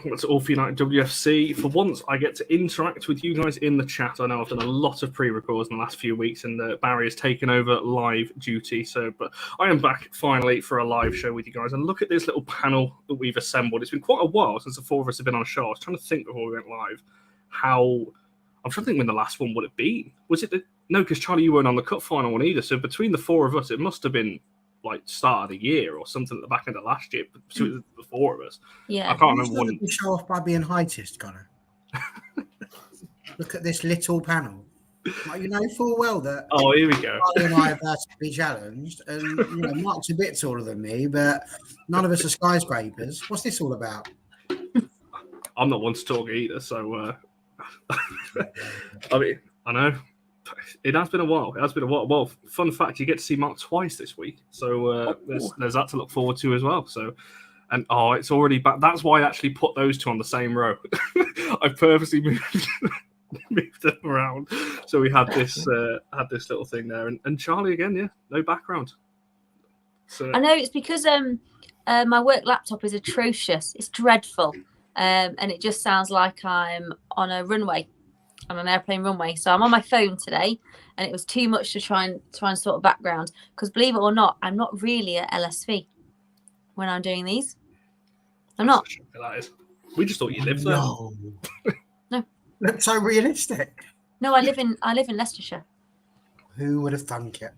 welcome to All for United WFC. For once, I get to interact with you guys in the chat. I know I've done a lot of pre-records in the last few weeks, and Barry has taken over live duty. But I am back finally for a live show with you guys. And look at this little panel that we've assembled. It's been quite a while since the four of us have been on a show. I was trying to think before we went live I'm trying to think when the last one would have been. Was it no? Because Charlie, you weren't on the cup final one either. So between the four of us, it must have been like start of the year or something at the back end of last year. Between the four of us, yeah. I can't remember when. You show off by being heightist, Connor. Look at this little panel. Like, you know full well that. Oh, here we go. Charlie and I have had to be challenged, and Mark's a bit taller than me, but none of us are skyscrapers. What's this all about? I'm not one to talk either, so I mean, I know. It has been a while. Well, fun fact, you get to see Mark twice this week. So there's that to look forward to as well. So, and it's already back. That's why I actually put those two on the same row. I purposely moved them around. So we had this little thing there. And Charlie again, yeah, no background. So I know it's because my work laptop is atrocious. It's dreadful. And it just sounds like I'm on a runway. I'm on an airplane runway. So I'm on my phone today, and it was too much to try and sort of background. Because believe it or not, I'm not really at LSV when I'm doing these. I'm not. That is. We just thought you lived there. No. That's so realistic. No, I live in Leicestershire. Who would have thunk it?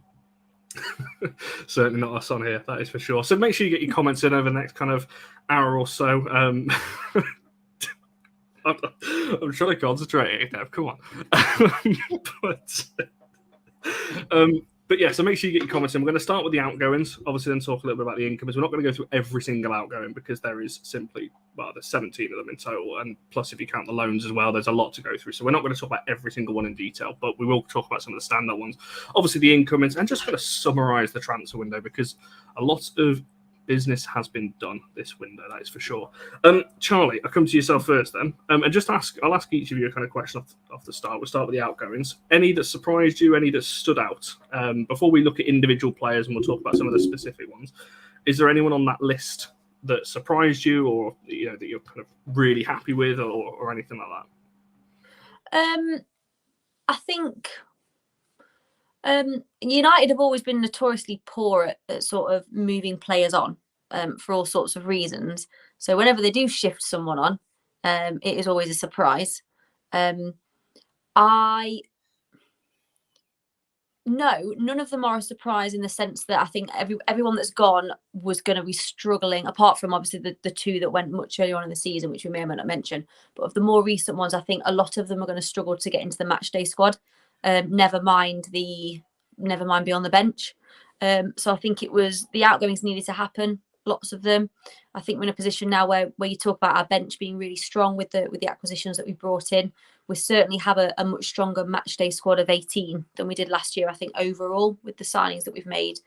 Certainly not us on here, that is for sure. So make sure you get your comments in over the next kind of hour or so. I'm trying to concentrate now. Come on. But yeah, so make sure you get your comments in. We're going to start with the outgoings, obviously, then talk a little bit about the incomers. We're not going to go through every single outgoing because there's 17 of them in total. And plus, if you count the loans as well, there's a lot to go through. So we're not going to talk about every single one in detail, but we will talk about some of the standout ones. Obviously, the incomings, and just going to summarize the transfer window because a lot of business has been done this window, that is for sure. Charlie, I'll come to yourself first then. And just I'll ask each of you a kind of question off the start. We'll start with the outgoings. Any that surprised you, any that stood out? Before we look at individual players and we'll talk about some of the specific ones, is there anyone on that list that surprised you or that you're kind of really happy with or anything like that? I think United have always been notoriously poor at sort of moving players on for all sorts of reasons. So whenever they do shift someone on, it is always a surprise. None of them are a surprise in the sense that I think everyone that's gone was going to be struggling, apart from obviously the two that went much earlier on in the season, which we may or may not mention. But of the more recent ones, I think a lot of them are going to struggle to get into the match day squad. Never mind beyond the bench. So I think it was the outgoings needed to happen. Lots of them. I think we're in a position now where you talk about our bench being really strong with the acquisitions that we brought in. We certainly have a much stronger match day squad of 18 than we did last year. I think overall with the signings that we've made,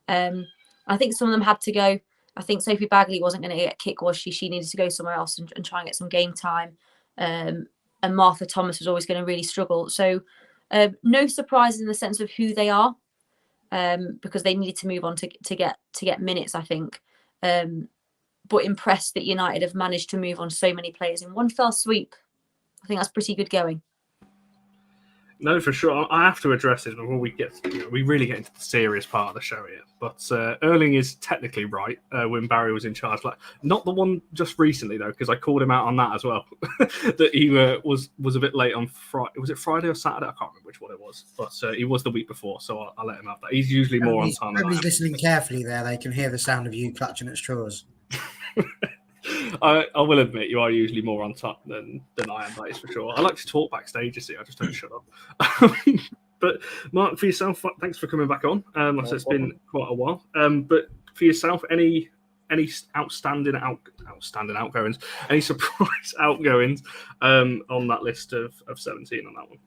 I think some of them had to go. I think Sophie Bagley wasn't going to get kicked, was she? She needed to go somewhere else and try and get some game time. And Martha Thomas was always going to really struggle. So. No surprises in the sense of who they are, because they needed to move on to get minutes, I think. But impressed that United have managed to move on so many players in one fell sweep. I think that's pretty good going. No, for sure. I have to address this before we we really get into the serious part of the show here. But Erling is technically right when Barry was in charge. Like, not the one just recently, though, because I called him out on that as well. That he was a bit late on Friday. Was it Friday or Saturday? I can't remember which one it was. But he was the week before, so I'll let him have that. He's usually more on time. Nobody's listening carefully there. They can hear the sound of you clutching at straws. I will admit you are usually more on top than I am, that is for sure. I like to talk backstage, you see. I just don't shut up. But Mark, for yourself, thanks for coming back on. It's been quite a while. But for yourself, any outstanding outgoings, any surprise outgoings on that list of 17 on that one?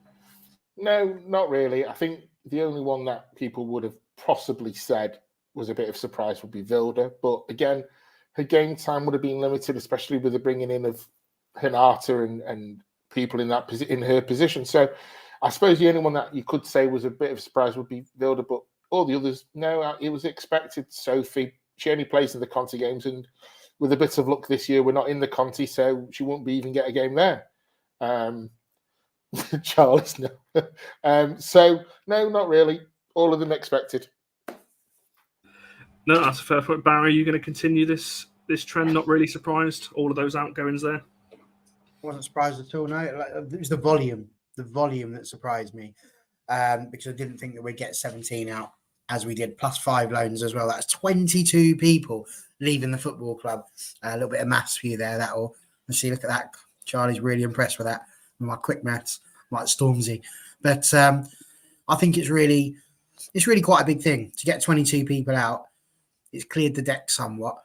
No, not really. I think the only one that people would have possibly said was a bit of surprise would be Vilda. But again, her game time would have been limited, especially with the bringing in of Hinata and people in her position. So I suppose the only one that you could say was a bit of a surprise would be Vilda, but all the others, no, it was expected. Sophie, she only plays in the Conti games, and with a bit of luck this year, we're not in the Conti, so she won't be even get a game there. Charles, no. So, no, not really. All of them expected. No, that's a fair point. Barry, are you going to continue this trend? Not really surprised? All of those outgoings there? Wasn't surprised at all. No, it was the volume that surprised me, because I didn't think that we'd get 17 out as we did, plus 5 loans as well. That's 22 people leaving the football club. A little bit of maths for you there. That'll, let's see, look at that. Charlie's really impressed with that. With my quick maths, like Stormzy. But I think it's really quite a big thing to get 22 people out. It's cleared the deck somewhat.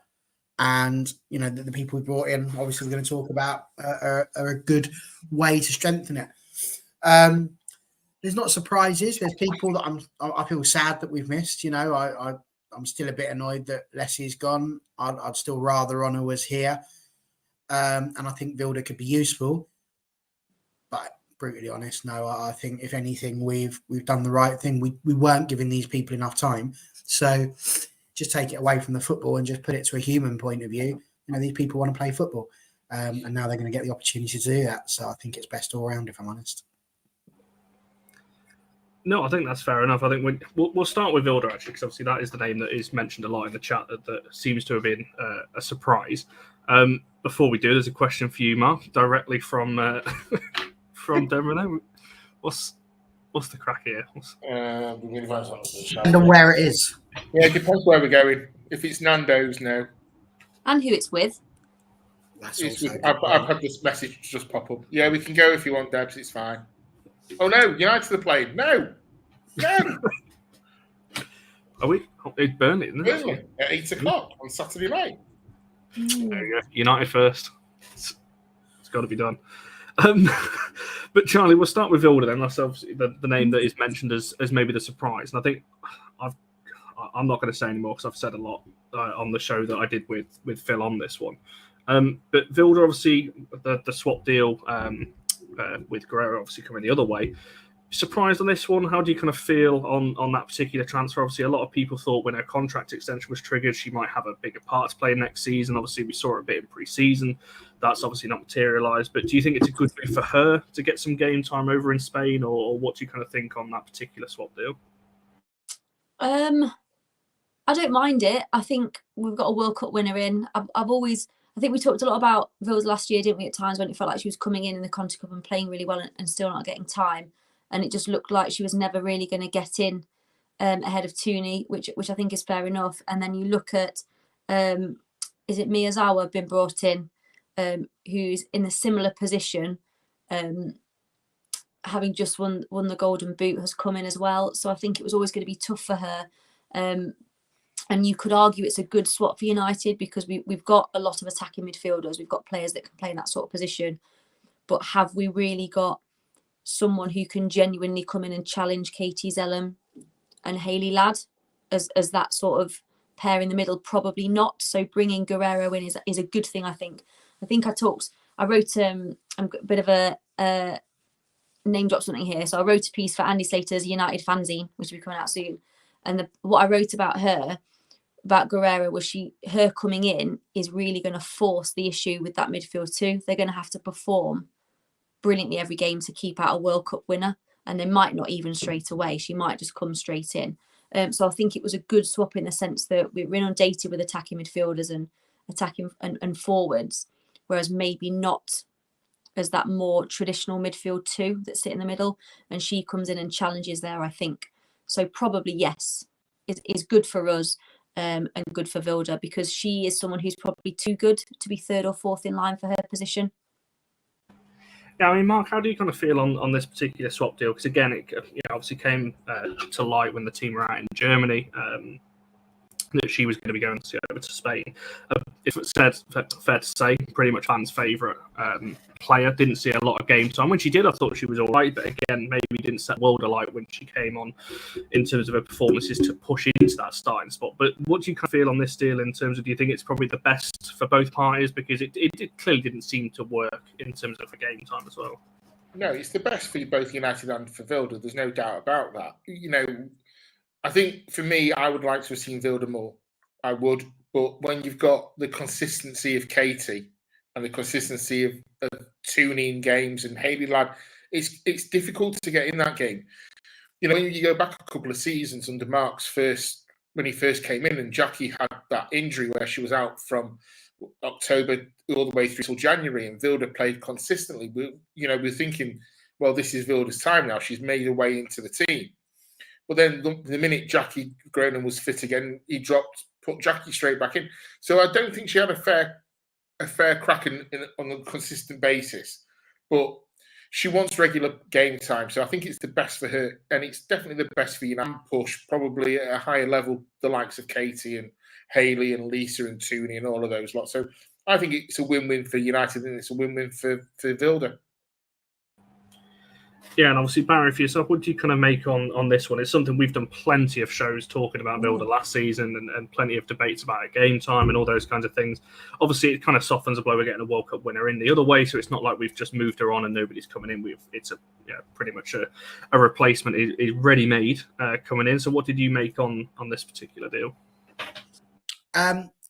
And, you know, the people we brought in, obviously we're going to talk about, are a good way to strengthen it. There's not surprises. There's people that I feel sad that we've missed. You know, I'm still a bit annoyed that Leslie's gone. I'd still rather Honor was here. And I think Vilda could be useful. But brutally honest, no, I think if anything, we've done the right thing. We weren't giving these people enough time. So just take it away from the football and just put it to a human point of view. You know, these people want to play football, and now they're going to get the opportunity to do that. So I think it's best all round, if I'm honest. No, I think that's fair enough. I think we'll start with Vilda, actually, because obviously that is the name that is mentioned a lot in the chat that seems to have been a surprise. Before we do, there's a question for you, Mark, directly from Denver. What's the crack here? And where it is. Yeah, it depends where we're going. If it's Nando's, no. And who it's with. I've had this message just pop up. Yeah, we can go if you want, Debs. It's fine. Oh no, United are playing. No. Are we? It's Burnley, isn't it? Burnley at 8 o'clock on Saturday night. There you go. United first. It's got to be done. But Charlie, we'll start with Vilda then. That's obviously the name that is mentioned as maybe the surprise. And I think I'm not going to say anymore because I've said a lot on the show that I did with Phil on this one. But Vilda, obviously, the swap deal with Guerrero obviously coming the other way. Surprised on this one? How do you kind of feel on that particular transfer? Obviously, a lot of people thought when her contract extension was triggered, she might have a bigger part to play next season. Obviously, we saw her a bit in pre-season. That's obviously not materialised. But do you think it's a good move for her to get some game time over in Spain, or what do you kind of think on that particular swap deal? I don't mind it. I think we've got a World Cup winner in. I think we talked a lot about Vilda last year, didn't we, at times when it felt like she was coming in the Conti Cup and playing really well and still not getting time. And it just looked like she was never really going to get in ahead of Tooney, which I think is fair enough. And then you look at, is it Miyazawa been brought in, who's in a similar position, having just won the Golden Boot, has come in as well. So I think it was always going to be tough for her. And you could argue it's a good swap for United because we've got a lot of attacking midfielders. We've got players that can play in that sort of position. But have we really got someone who can genuinely come in and challenge Katie Zellum and Hayley Ladd as that sort of pair in the middle? Probably not. So bringing Guerrero in is a good thing, I think. I wrote a bit of a name drop something here. So I wrote a piece for Andy Slater's United fanzine, which will be coming out soon. And what I wrote about her, about Guerrero, was her coming in is really going to force the issue with that midfield too. They're going to have to perform brilliantly every game to keep out a World Cup winner, and they might not even straight away. She might just come straight in. So I think it was a good swap in the sense that we were inundated with attacking midfielders and attacking and forwards, whereas maybe not as that more traditional midfield two that sit in the middle, and she comes in and challenges there, I think. So probably yes, is good for us and good for Vilda, because she is someone who's probably too good to be third or fourth in line for her position. Yeah, I mean, Mark, how do you kind of feel on this particular swap deal? Because again, it obviously came to light when the team were out in Germany that she was going to be going over to Spain. If it's fair to say, pretty much fans' favourite player. Didn't see a lot of game time. When she did, I thought she was all right, but again, maybe didn't set world alight when she came on in terms of her performances to push into that starting spot. But what do you kind of feel on this deal in terms of, do you think it's probably the best for both parties? Because it clearly didn't seem to work in terms of the game time as well. No, it's the best for both United and for Vilda. There's no doubt about that. You know, I think for me, I would like to have seen Vilda more. I would, But when you've got the consistency of Katie and the consistency of Tooney in games and Hayley Ladd, it's difficult to get in that game. You know, when you go back a couple of seasons under Mark's when he first came in, and Jackie had that injury where she was out from October all the way through till January, and Vilda played consistently. We're thinking, well, this is Vilda's time now. She's made her way into the team. But then the minute Jackie Gronan was fit again, he put Jackie straight back in. So I don't think she had a fair crack on a consistent basis. But she wants regular game time, so I think it's the best for her, and it's definitely the best for United. Push probably at a higher level, the likes of Katie and Hayley and Lisa and Tooney and all of those lots. So I think it's a win-win for United, and it's a win-win for Vilda. Yeah, and obviously, Barry, for yourself, what do you kind of make on this one? It's something we've done plenty of shows talking about Vilda last season, and plenty of debates about it, game time and all those kinds of things. Obviously, it kind of softens the blow. We're getting a World Cup winner in the other way, so it's not like we've just moved her on and nobody's coming in. It's pretty much a replacement is ready-made coming in. So what did you make on this particular deal?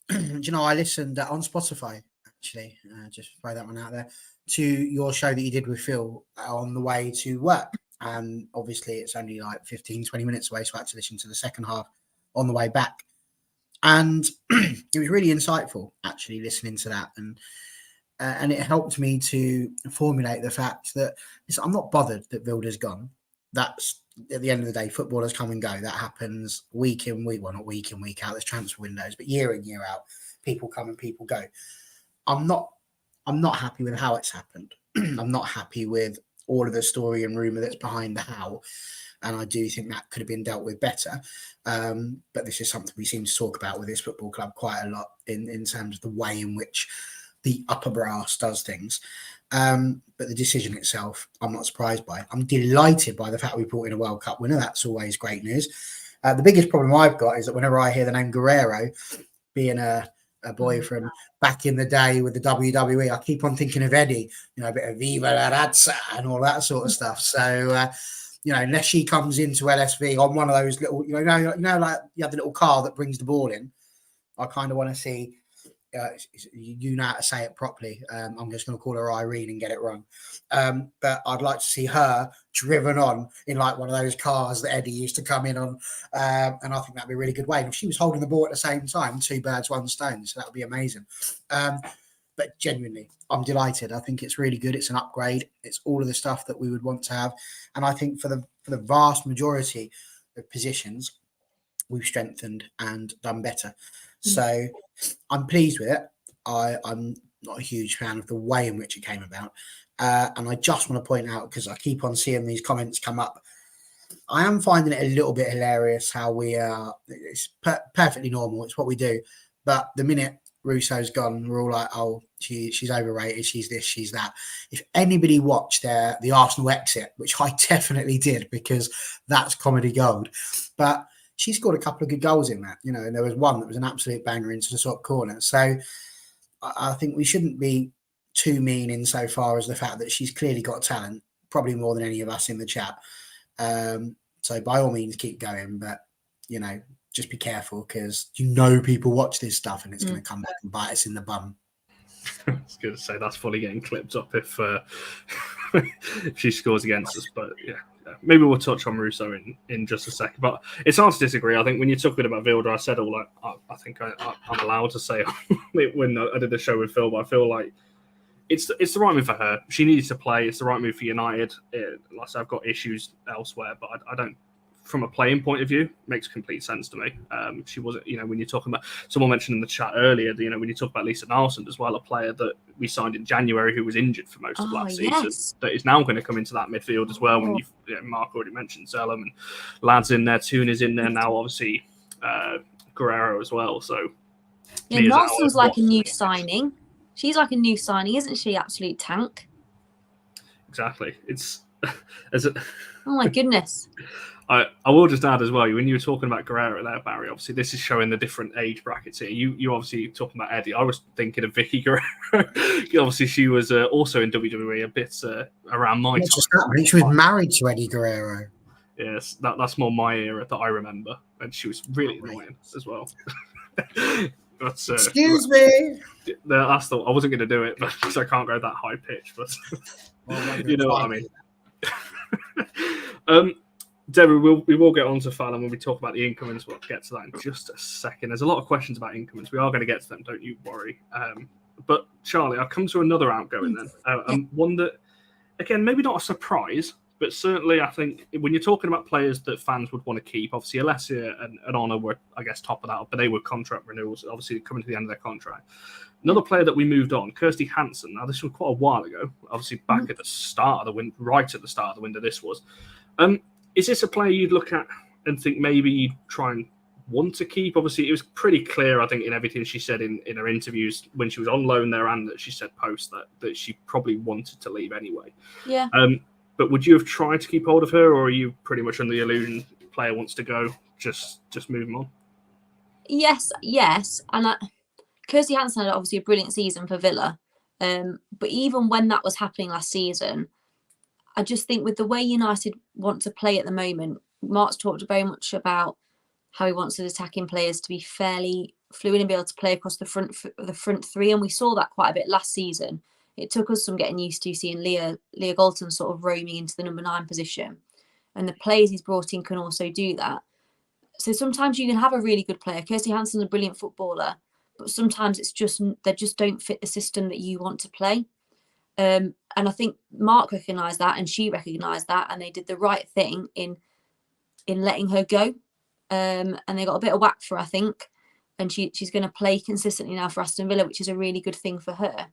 You know, I listened on Spotify, actually, just throw that one out there, to your show that you did with Phil on the way to work. And obviously it's only like 15, 20 minutes away, so I had to listen to the second half on the way back. And it was really insightful, actually, listening to that. And it helped me to formulate the fact that I'm not bothered that Vilda's gone. That's, at the end of the day, footballers come and go. That happens week in, week, well, not week in, week out. There's transfer windows, but year in, year out, people come and people go. I'm not happy with how it's happened. I'm not happy with all of the story and rumour that's behind the how. And I do think that could have been dealt with better. But this is something we seem to talk about with this football club quite a lot in terms of the way in which the upper brass does things. But the decision itself, I'm not surprised by. I'm delighted by the fact we brought in a World Cup winner. That's always great news. The biggest problem I've got is that whenever I hear the name Guerrero, being a boy from back in the day with the WWE, I keep on thinking of Eddie, a bit of Viva la Razza and all that sort of stuff. So, unless she comes into LSV on one of those little, like you have the little car that brings the ball in, I kind of want to see, you know how to say it properly. I'm just going to call her Irene and get it wrong. But I'd like to see her driven on in like one of those cars that Eddie used to come in on. And I think that'd be a really good way. And if she was holding the ball at the same time, 2 birds, 1 stone. So that would be amazing. But genuinely, I'm delighted. I think it's really good. It's an upgrade. It's all of the stuff that we would want to have. And I think for the vast majority of positions, we've strengthened and done better. So I'm pleased with it. I'm not a huge fan of the way in which it came about. And I just want to point out, because I keep on seeing these comments come up, I am finding it a little bit hilarious how we are. It's perfectly normal. It's what we do. But the minute Russo's gone, we're all like, oh, she's overrated. She's this, she's that. If anybody watched the Arsenal exit, which I definitely did because that's comedy gold, but she scored a couple of good goals in that, and there was one that was an absolute banger into the top corner. So I think we shouldn't be too mean insofar as the fact that she's clearly got talent, probably more than any of us in the chat. So by all means, keep going, but, just be careful because people watch this stuff and it's going to come back and bite us in the bum. I was going to say that's fully getting clipped up if she scores against us, but yeah. Maybe we'll touch on Russo in just a second, but it's hard to disagree. I think when you're talking about Vilda, I said I think I'm allowed to say when I did the show with Phil, but I feel like it's the right move for her. She needs to play. It's the right move for United. Like I said, I've got issues elsewhere, but I don't. From a playing point of view, makes complete sense to me. She wasn't, when you're talking about, someone mentioned in the chat earlier, when you talk about Lisa Nilsson as well, a player that we signed in January who was injured for most of last season, that is now going to come into that midfield as well. When Mark already mentioned Zellum and Lads in there, Tooney's in there now, obviously Guerrero as well. So Nilsson's like a new signing. She's like a new signing, isn't she? Absolute tank. Exactly. It's oh my goodness. I will just add as well, when you were talking about Guerrero there, Barry, obviously this is showing the different age brackets here. You obviously talking about Eddie. I was thinking of Vicky Guerrero. Obviously, she was also in WWE a bit around my time. She was married to Eddie Guerrero. Yes, that's more my era that I remember. And she was really annoying as well. But, Excuse me. That's I wasn't going to do it because I can't go that high pitch. But you know what I mean. Deborah, we will get on to Phallon when we talk about the incomings. We'll get to that in just a second. There's a lot of questions about incomings. We are going to get to them, don't you worry. But Charlie, I'll come to another outgoing then. One that, again, maybe not a surprise, but certainly I think when you're talking about players that fans would want to keep, obviously Alessia and Honor were, I guess, top of that, but they were contract renewals, obviously coming to the end of their contract. Another player that we moved on, Kirsty Hansen. Now, this was quite a while ago, obviously back at the start of the window, right at the start of the window this was. Is this a player you'd look at and think maybe you'd try and want to keep? Obviously, it was pretty clear, I think, in everything she said in her interviews when she was on loan there and that she said post that she probably wanted to leave anyway. Yeah. But would you have tried to keep hold of her, or are you pretty much under the illusion player wants to go, just move them on? Yes. And Kirsty Hansen had obviously a brilliant season for Villa. But even when that was happening last season, I just think with the way United want to play at the moment, Mark's talked very much about how he wants his attacking players to be fairly fluid and be able to play across the front three. And we saw that quite a bit last season. It took us some getting used to seeing Leah Galton sort of roaming into the number 9 position. And the players he's brought in can also do that. So sometimes you can have a really good player. Kirsty Hansen's a brilliant footballer, but sometimes it's just they just don't fit the system that you want to play. And I think Mark recognised that and she recognised that, and they did the right thing in letting her go. And they got a bit of whack for her, I think. And she's going to play consistently now for Aston Villa, which is a really good thing for her.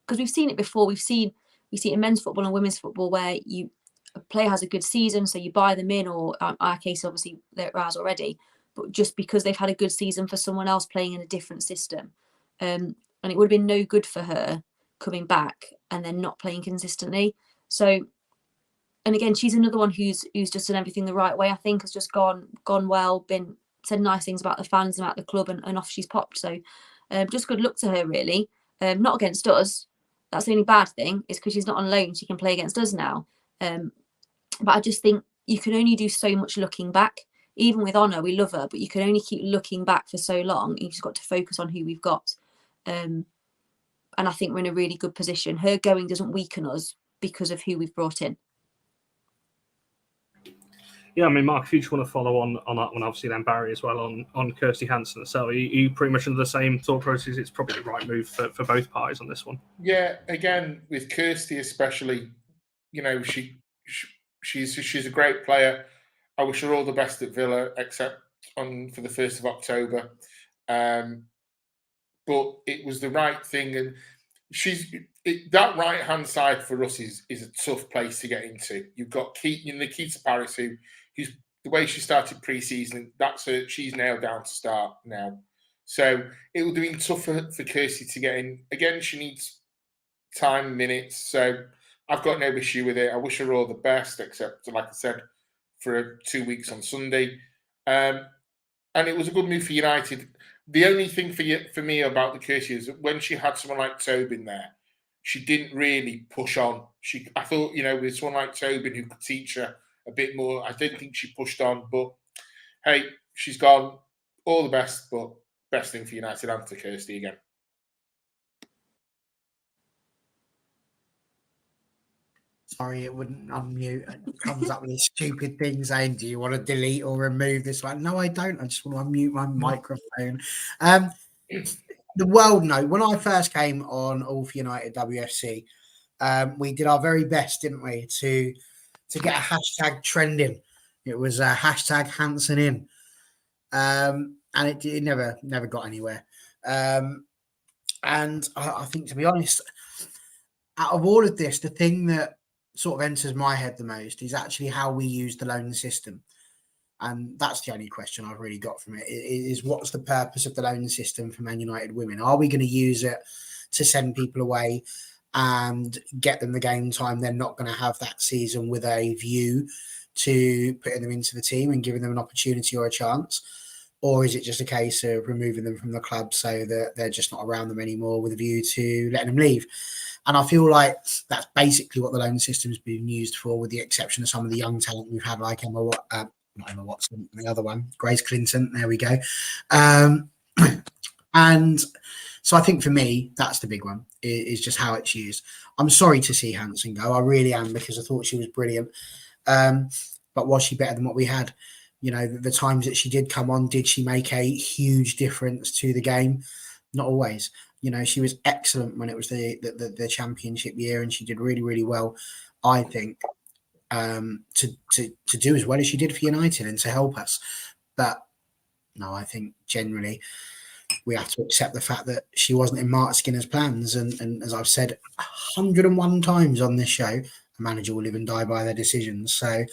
Because we've seen it before. We see it in men's football and women's football where a player has a good season, so you buy them in, or in our case, obviously, they're ours already. But just because they've had a good season for someone else playing in a different system. And it would have been no good for her coming back and then not playing consistently. So, and again, she's another one who's just done everything the right way. I think has just gone well, said nice things about the fans and about the club, and off she's popped. So, just good luck to her, really. Not against us. That's the only bad thing, is because she's not on loan. She can play against us now. But I just think you can only do so much looking back. Even with Honor, we love her, but you can only keep looking back for so long. You've just got to focus on who we've got. And I think we're in a really good position. Her going doesn't weaken us because of who we've brought in. Yeah, I mean, Mark, if you just want to follow on that one, obviously then Barry as well on Kirsty Hansen herself, are you pretty much under the same thought process? It's probably the right move for both parties on this one. Yeah, again, with Kirsty especially, you know, she's a great player. I wish her all the best at Villa, except for the 1st of October. But it was the right thing, and that right-hand side for us is a tough place to get into. You've got Nikita Paris, who's the way she started pre-season, that's her. She's nailed down to start now. So it would have been tough for Kirsty to get in. Again, she needs time, minutes. So I've got no issue with it. I wish her all the best, except, like I said, for 2 weeks on Sunday. And it was a good move for United. The only thing for me about the Kirsty is when she had someone like Tobin there, she didn't really push on. I thought, with someone like Tobin who could teach her a bit more, I didn't think she pushed on. But hey, she's gone. All the best, but best thing for United and for Kirsty again. Sorry, it wouldn't unmute. It comes up with these stupid things saying, do you want to delete or remove this one? No, I don't. I just want to unmute my microphone. The world note, when I first came on All for United WFC, we did our very best, didn't we, to get a hashtag trending. It was a hashtag Hansen in. And it never got anywhere. And I think, to be honest, out of all of this, the thing that sort of enters my head the most is actually how we use the loan system. And that's the only question I've really got from it, is what's the purpose of the loan system for Man United women? Are we going to use it to send people away and get them the game time they're not going to have that season, with a view to putting them into the team and giving them an opportunity or a chance? Or is it just a case of removing them from the club so that they're just not around them anymore, with a view to letting them leave? And I feel like that's basically what the loan system has been used for, with the exception of some of the young talent we've had, like not Emma Watson, the other one, Grace Clinton. There we go. And so I think for me, that's the big one, is just how it's used. I'm sorry to see Hanson go. I really am, because I thought she was brilliant. But was she better than what we had? You know, the times that she did come on, did she make a huge difference to the game? Not always. You know, she was excellent when it was the championship year, and she did really, really well, I think, to do as well as she did for United and to help us. But no, I think generally we have to accept the fact that she wasn't in Mark Skinner's plans. And as I've said 101 times on this show, a manager will live and die by their decisions. So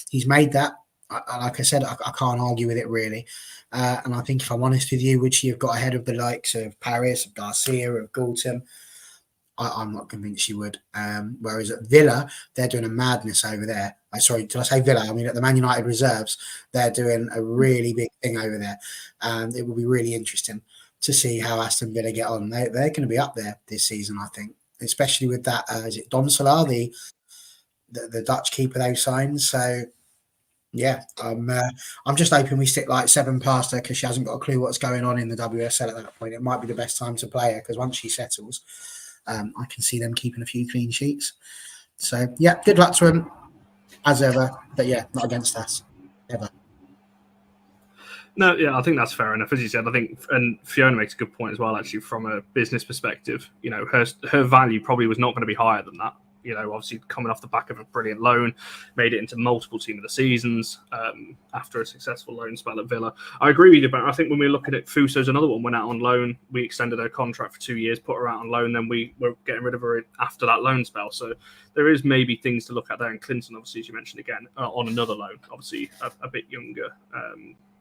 he's made that. Like I said, I can't argue with it really. And I think, if I'm honest with you, would she have got ahead of the likes of Paris, of Garcia, of Galton? I'm not convinced she would. Whereas at Villa, they're doing a madness over there. Sorry, did I say Villa? I mean, at the Man United reserves, they're doing a really big thing over there. It will be really interesting to see how Aston Villa get on. They're going to be up there this season, I think, especially with that. Is it Don Solar, the Dutch keeper they've signed? So yeah, I'm just hoping we stick like 7 past her, because she hasn't got a clue what's going on in the WSL at that point. It might be the best time to play her, because once she settles, I can see them keeping a few clean sheets. So yeah, good luck to them as ever. But yeah, not against us ever. No, yeah, I think that's fair enough. As you said, I think, and Fiona makes a good point as well, actually, from a business perspective. You know, her value probably was not going to be higher than that. You know, obviously coming off the back of a brilliant loan, made it into multiple team of the seasons after a successful loan spell at Villa. I agree with you, but I think when we're looking at Fuso's another one, went out on loan. We extended her contract for 2 years, put her out on loan, then we were getting rid of her after that loan spell. So there is maybe things to look at there. And Clinton, obviously, as you mentioned again, on another loan, obviously a bit younger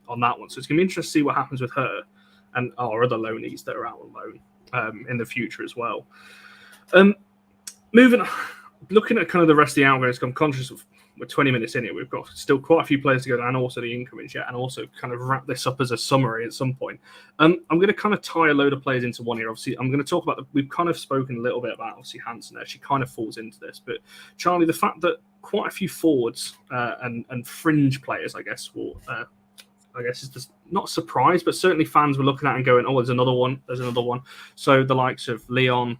on that one. So it's going to be interesting to see what happens with her and our other loanees that are out on loan in the future as well. Moving, looking at kind of the rest of the outgoings, I'm conscious of we're 20 minutes in here. We've got still quite a few players to go, and also the incomings yet, and also kind of wrap this up as a summary at some point. I'm going to kind of tie a load of players into one here. Obviously, I'm going to talk about we've kind of spoken a little bit about obviously Hanson there. She kind of falls into this, but Charlie, the fact that quite a few forwards and fringe players, I guess, will. I guess it's just not surprised, but certainly fans were looking at and going, "Oh, there's another one. There's another one." So the likes of Leon,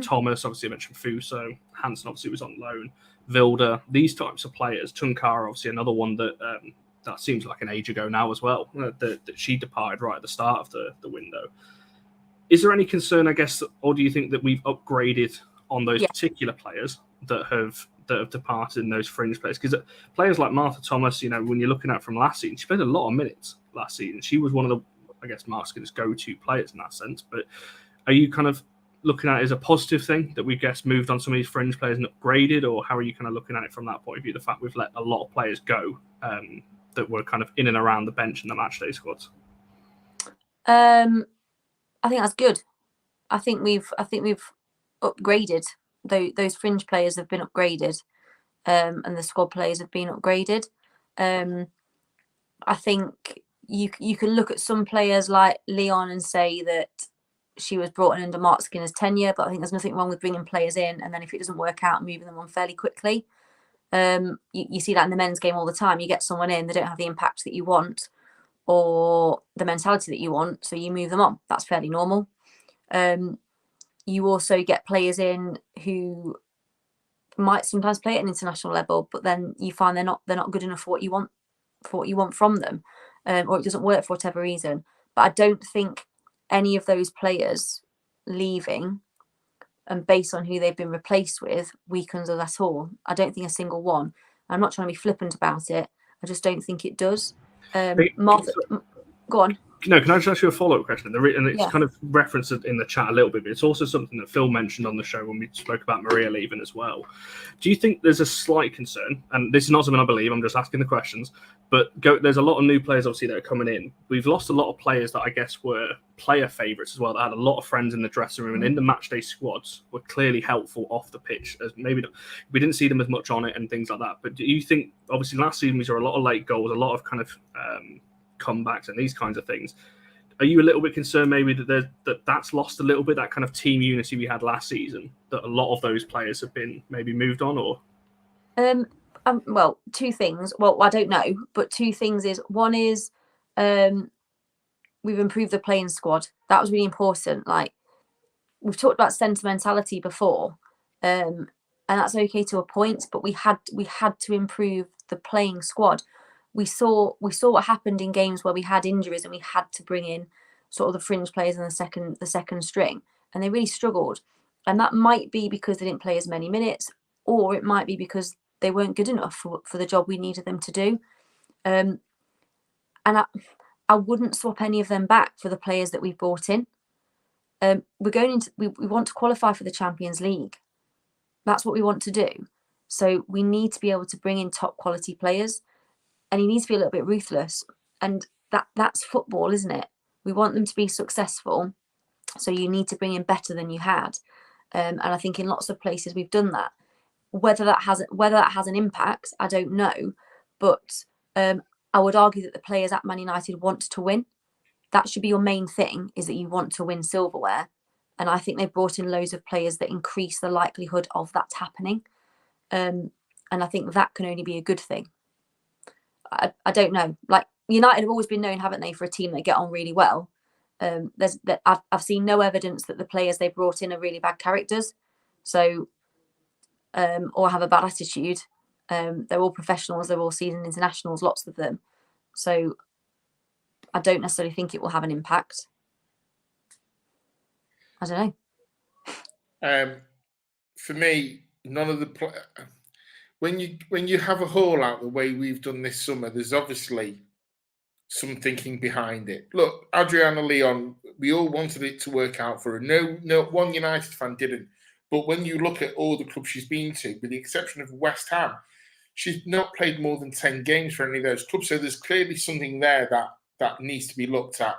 Thomas, obviously I mentioned Fuso, Hanson obviously was on loan, Vilda, these types of players. Tunkara, obviously another one that that seems like an age ago now as well, that she departed right at the start of the window. Is there any concern, I guess, or do you think that we've upgraded on those particular players that have departed in those fringe players? Because players like Martha Thomas, you know, when you're looking at from last season, she played a lot of minutes last season. She was one of the, I guess, Mark Skinner's go-to players in that sense. But are you kind of looking at it as a positive thing that we guess moved on some of these fringe players and upgraded, or how are you kind of looking at it from that point of view? The fact we've let a lot of players go that were kind of in and around the bench in the matchday squads. I think that's good. I think we've upgraded. Those fringe players have been upgraded, and the squad players have been upgraded. I think you can look at some players like Leon and say that she was brought in under Mark Skinner's tenure, but I think there's nothing wrong with bringing players in, and then if it doesn't work out, moving them on fairly quickly. You see that in the men's game all the time. You get someone in, they don't have the impact that you want or the mentality that you want, so you move them on. That's fairly normal. You also get players in who might sometimes play at an international level, but then you find they're not good enough for what you want from them, or it doesn't work for whatever reason. But I don't think any of those players leaving, and based on who they've been replaced with, weakens us at all. I don't think a single one. I'm not trying to be flippant about it. I just don't think it does. Martha, go on. No, can I just ask you a follow-up question? And it's kind of referenced in the chat a little bit, but it's also something that Phil mentioned on the show when we spoke about Maria leaving as well. Do you think there's a slight concern, and this is not something I believe, I'm just asking the questions, but there's a lot of new players, obviously, that are coming in. We've lost a lot of players that I guess were player favourites as well, that had a lot of friends in the dressing room and in the matchday squads were clearly helpful off the pitch. As maybe we didn't see them as much on it and things like that. But do you think, obviously, last season we saw a lot of late goals, a lot of kind of comebacks and these kinds of things. Are you a little bit concerned maybe that's lost a little bit, that kind of team unity we had last season, that a lot of those players have been maybe moved on? Or well, two things. Well, I don't know, but two things is, one is we've improved the playing squad. That was really important. Like, we've talked about sentimentality before, and that's okay to a point, but we had to improve the playing squad. We saw what happened in games where we had injuries and we had to bring in sort of the fringe players in the second string, and they really struggled. And that might be because they didn't play as many minutes, or it might be because they weren't good enough for the job we needed them to do. And I wouldn't swap any of them back for the players that we've brought in. We're going into we want to qualify for the Champions League. That's what we want to do. So we need to be able to bring in top quality players, and you need to be a little bit ruthless. And that's football, isn't it? We want them to be successful, so you need to bring in better than you had. And I think in lots of places we've done that. Whether that has an impact, I don't know. But I would argue that the players at Man United want to win. That should be your main thing, is that you want to win silverware. And I think they've brought in loads of players that increase the likelihood of that happening. And I think that can only be a good thing. I don't know. Like, United have always been known, haven't they, for a team that get on really well. I've seen no evidence that the players they brought in are really bad characters, so or have a bad attitude. They're all professionals. They're all seasoned internationals, lots of them. So I don't necessarily think it will have an impact. I don't know. For me, none of the when you have a haul out the way we've done this summer, there's obviously some thinking behind it. Look, Adriana Leon, we all wanted it to work out for her. No one United fan didn't. But when you look at all the clubs she's been to, with the exception of West Ham, she's not played more than 10 games for any of those clubs. So there's clearly something there that needs to be looked at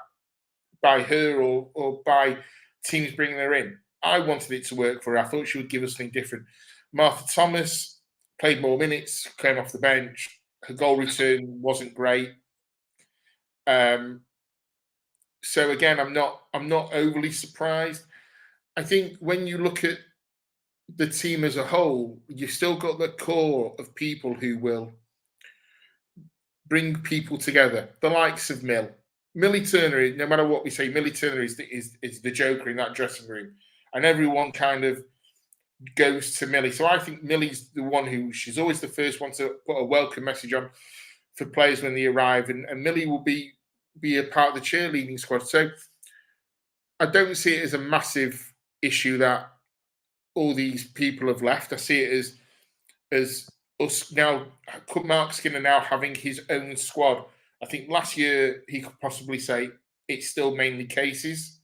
by her or by teams bringing her in. I wanted it to work for her. I thought she would give us something different. Martha Thomas played more minutes, came off the bench. Her goal return wasn't great. So again, I'm not overly surprised. I think when you look at the team as a whole, you've still got the core of people who will bring people together. The likes of Millie Turner. No matter what we say, Millie Turner is the joker in that dressing room, and everyone kind of goes to Millie. So I think Millie's the one who she's always the first one to put a welcome message on for players when they arrive, and Millie will be a part of the cheerleading squad. So I don't see it as a massive issue that all these people have left. I see it as us now, Mark Skinner now having his own squad. I think last year he could possibly say it's still mainly cases,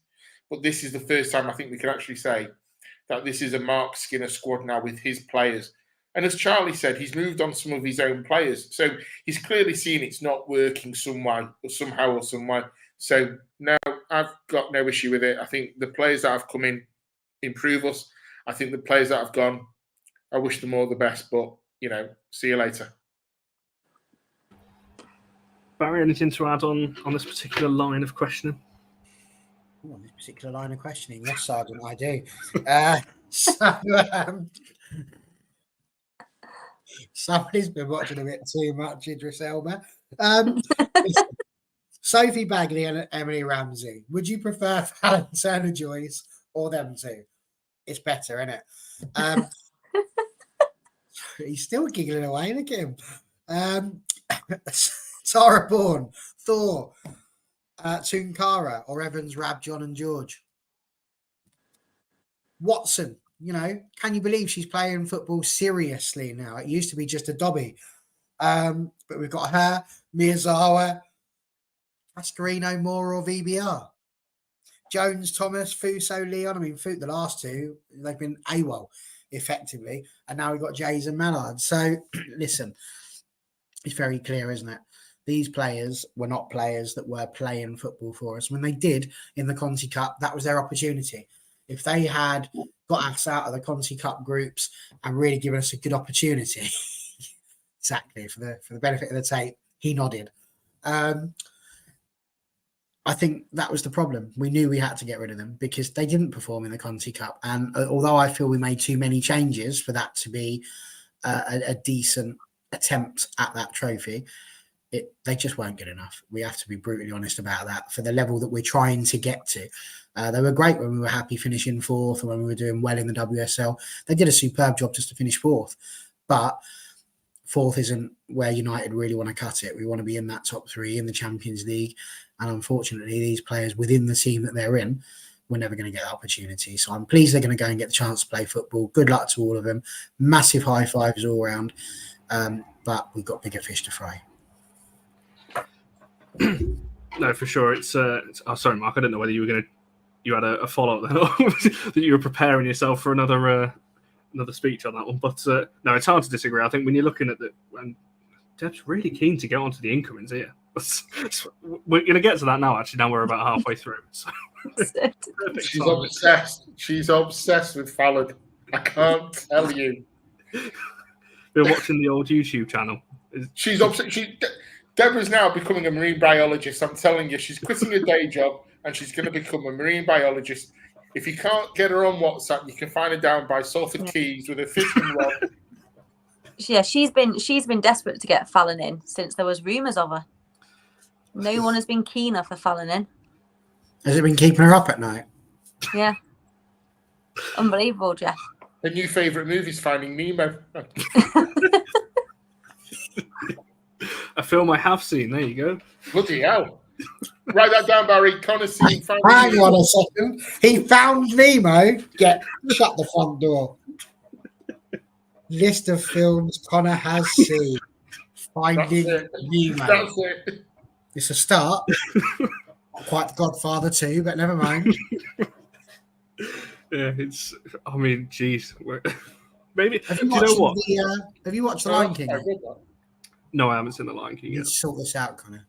but this is the first time I think we can actually say that this is a Mark Skinner squad now with his players. And as Charlie said, he's moved on some of his own players. So he's clearly seen it's not working somehow or some way. So no, I've got no issue with it. I think the players that have come in improve us. I think the players that have gone, I wish them all the best, but, see you later. Barry, anything to add on this particular line of questioning? On this particular line of questioning, yes, Sergeant, I do. Somebody's been watching a bit too much Idris Elba. Sophie Bagley and Emily Ramsey. Would you prefer Phallon Tullis-Joyce or them two? It's better, isn't it? He's still giggling away. Look at him. Tara Bourne, Thor, Tunkara, or Evans, Rabjohn, and George. Watson, can you believe she's playing football seriously now? It used to be just a dobby. But we've got her, Miyazawa, Ascarino, Moore, or VBR. Jones, Thomas, Fuso, Leon. I mean, the last two, they've been AWOL, effectively. And now we've got Geyse and Malard. So, listen, it's very clear, isn't it? These players were not players that were playing football for us. When they did in the Conti Cup, that was their opportunity. If they had got us out of the Conti Cup groups and really given us a good opportunity, exactly, for the benefit of the tape, he nodded. I think that was the problem. We knew we had to get rid of them because they didn't perform in the Conti Cup. And although I feel we made too many changes for that to be a decent attempt at that trophy, they just weren't good enough. We have to be brutally honest about that for the level that we're trying to get to. They were great when we were happy finishing fourth and when we were doing well in the WSL. They did a superb job just to finish fourth. But fourth isn't where United really want to cut it. We want to be in that top three in the Champions League. And unfortunately, these players within the team that they're in, we're never going to get that opportunity. So I'm pleased they're going to go and get the chance to play football. Good luck to all of them. Massive high fives all round. But we've got bigger fish to fry. No, for sure. It's oh, sorry, Mark. I didn't know whether you had a follow up then, or that you were preparing yourself for another speech on that one. But no, it's hard to disagree. I think when you're looking at and Deb's really keen to get onto the incomings here. We're going to get to that now. Actually, now we're about halfway through. So. She's obsessed. She's obsessed with Phallon. I can't tell you. Been watching the old YouTube channel. She's obsessed. Deborah's now becoming a marine biologist. I'm telling you, she's quitting her day job and she's going to become a marine biologist. If you can't get her on WhatsApp, you can find her down by Salford Keys with a fishing rod. Yeah, she's been desperate to get Phallon in since there was rumours of her. No one has been keener for Phallon in. Has it been keeping her up at night? Yeah. Unbelievable, Jeff. Her new favourite movie is Finding Nemo. A film I have seen. There you go. Bloody hell. Write that down, Barry. Connor seen Finding Hang Nemo. on a second. He found Nemo. Shut the front door. List of films Connor has seen. Finding Nemo. That's it. It's a start. Not quite The Godfather 2, but never mind. Yeah, it's. I mean, geez. Maybe. Have Do you know what? Have you watched The Lion King? No, I haven't seen The Lion King You yet. need to sort this out, Connor.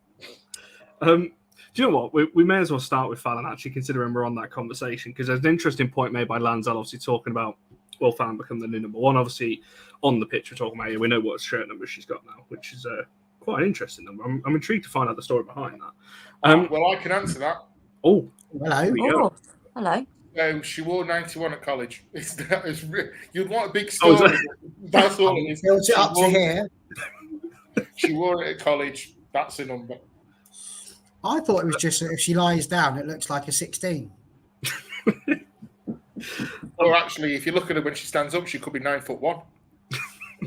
Do you know what? We may as well start with Phallon, actually, considering we're on that conversation, because there's an interesting point made by Lanzel, obviously talking about, will Phallon become the new number one? Obviously, on the pitch, we're talking about, we know what shirt number she's got now, which is quite an interesting number. I'm intrigued to find out the story behind that. Well, I can answer that. Oh, hello. Oh, hello. She wore 91 at college. You'd want a big story. That's all it is. Built it up to here. She wore it at college. That's a number. I thought it was just that if she lies down, it looks like a 16. Or actually, if you look at her when she stands up, she could be 9'1".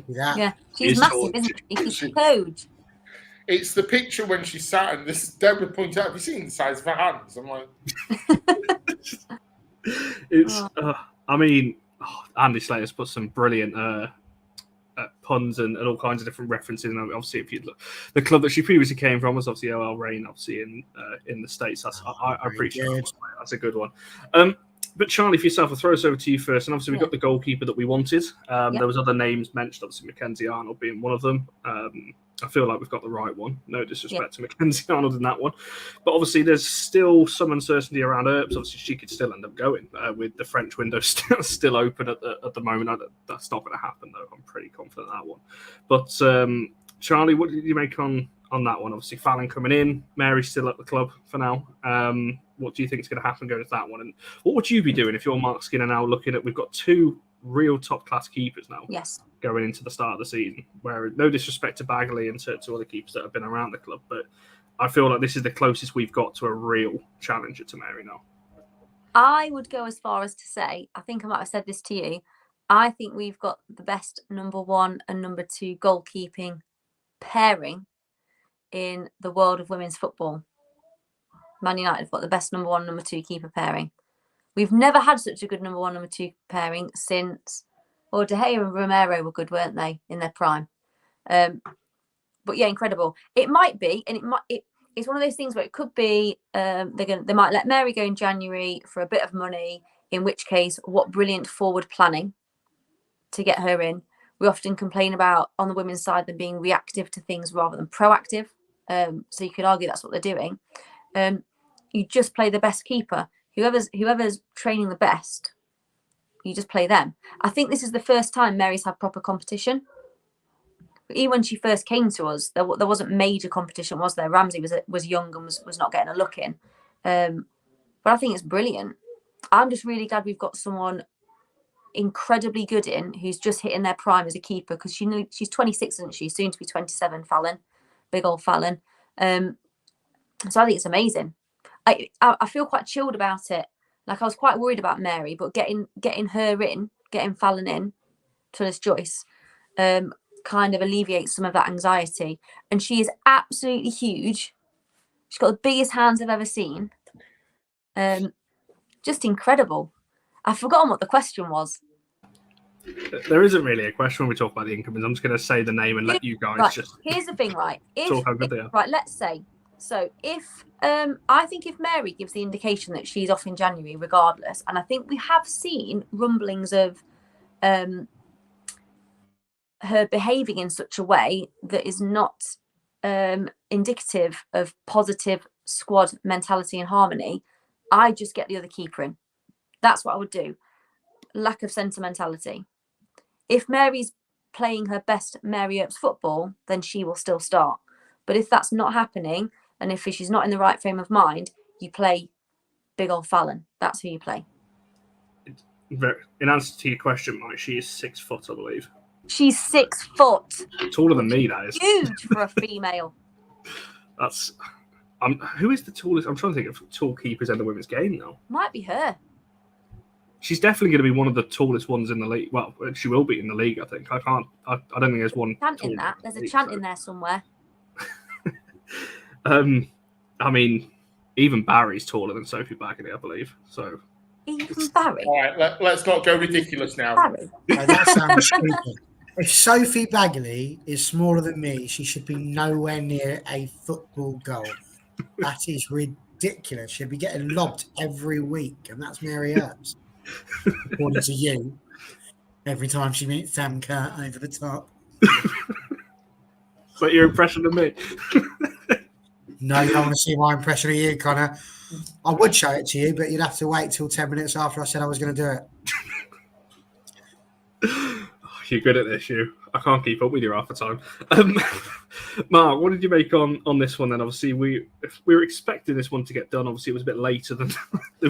Yeah, she's massive, isn't she? She's huge. It's the picture when she sat, and this Deborah pointed out, have you seen the size of her hands? I'm like, it's. I mean, Andy Slater's put some brilliant puns and all kinds of different references. And obviously, if you look, the club that she previously came from was obviously OL Reign, obviously in the States. I appreciate that. That's a good one. But Charlie, for yourself, I'll throw this over to you first. And obviously, we've got the goalkeeper that we wanted. There was other names mentioned, obviously Mackenzie Arnold being one of them. I feel like we've got the right one. No disrespect to Mackenzie Arnold in that one. But obviously, there's still some uncertainty around Earps. Obviously, she could still end up going with the French window still open at the moment. That's not going to happen, though. I'm pretty confident in that one. But, Charlie, what did you make on that one? Obviously, Phallon coming in. Mary's still at the club for now. What do you think is going to happen going to that one? And what would you be doing if you're Mark Skinner now looking at, we've got two real top-class keepers now. Yes. Going into the start of the season, where no disrespect to Bagley and to other keepers that have been around the club, but I feel like this is the closest we've got to a real challenger to Mary now. I would go as far as to say, I think I might have said this to you, I think we've got the best number one and number two goalkeeping pairing in the world of women's football. Man United have got the best number one, number two keeper pairing. We've never had such a good number one, number two pairing since, De Gea and Romero were good, weren't they, in their prime? But yeah, incredible. It might be, and it's one of those things where it could be they might let Mary go in January for a bit of money, in which case, what brilliant forward planning to get her in. We often complain about, on the women's side, them being reactive to things rather than proactive. So you could argue that's what they're doing. You just play the best keeper. Whoever's training the best, you just play them. I think this is the first time Mary's had proper competition. Even when she first came to us, there wasn't major competition, was there? Ramsey was young and was not getting a look in. But I think it's brilliant. I'm just really glad we've got someone incredibly good in who's just hitting their prime as a keeper, because she's 26, isn't she? Soon to be 27, Phallon. big old Phallon. So I think it's amazing. I feel quite chilled about it. Like I was quite worried about Mary, but getting her in, getting Phallon in, Tullis-Joyce, kind of alleviates some of that anxiety. And she is absolutely huge. She's got the biggest hands I've ever seen. Just incredible. I've forgotten what the question was. There isn't really a question when we talk about the incomings. I'm just going to say the name and let you guys just. Here's the thing, right? Talk how good they are. Right, let's say. So if I think if Mary gives the indication that she's off in January, regardless, and I think we have seen rumblings of her behaving in such a way that is not indicative of positive squad mentality and harmony, I just get the other keeper in. That's what I would do. Lack of sentimentality. If Mary's playing her best Mary Earps football, then she will still start. But if that's not happening, and if she's not in the right frame of mind, you play big old Phallon. That's who you play. In answer to your question, Mike, she is 6 foot, I believe. She's 6 foot. Taller than me, that is. Huge for a female. That's. Who is the tallest? I'm trying to think of tall keepers in the women's game now. Might be her. She's definitely going to be one of the tallest ones in the league. Well, she will be in the league, I think. I don't think there's one. Chant in that. There's a chant in there somewhere. I mean, even Barry's taller than Sophie Bagley, I believe. So. Even Barry. All right, let's not go ridiculous now. Barry. No, that sounds stupid. If Sophie Bagley is smaller than me, she should be nowhere near a football goal. That is ridiculous. She'd be getting lobbed every week, and that's Mary Earps. According to you, every time she meets Sam Kerr over the top. Is that your impression of me? No, you don't want to see my impression of you, Connor. I would show it to you, but you'd have to wait till 10 minutes after I said I was going to do it. You're good at this, you. I can't keep up with you half the time. Mark, what did you make on this one then? Obviously, we were expecting this one to get done. Obviously, it was a bit later than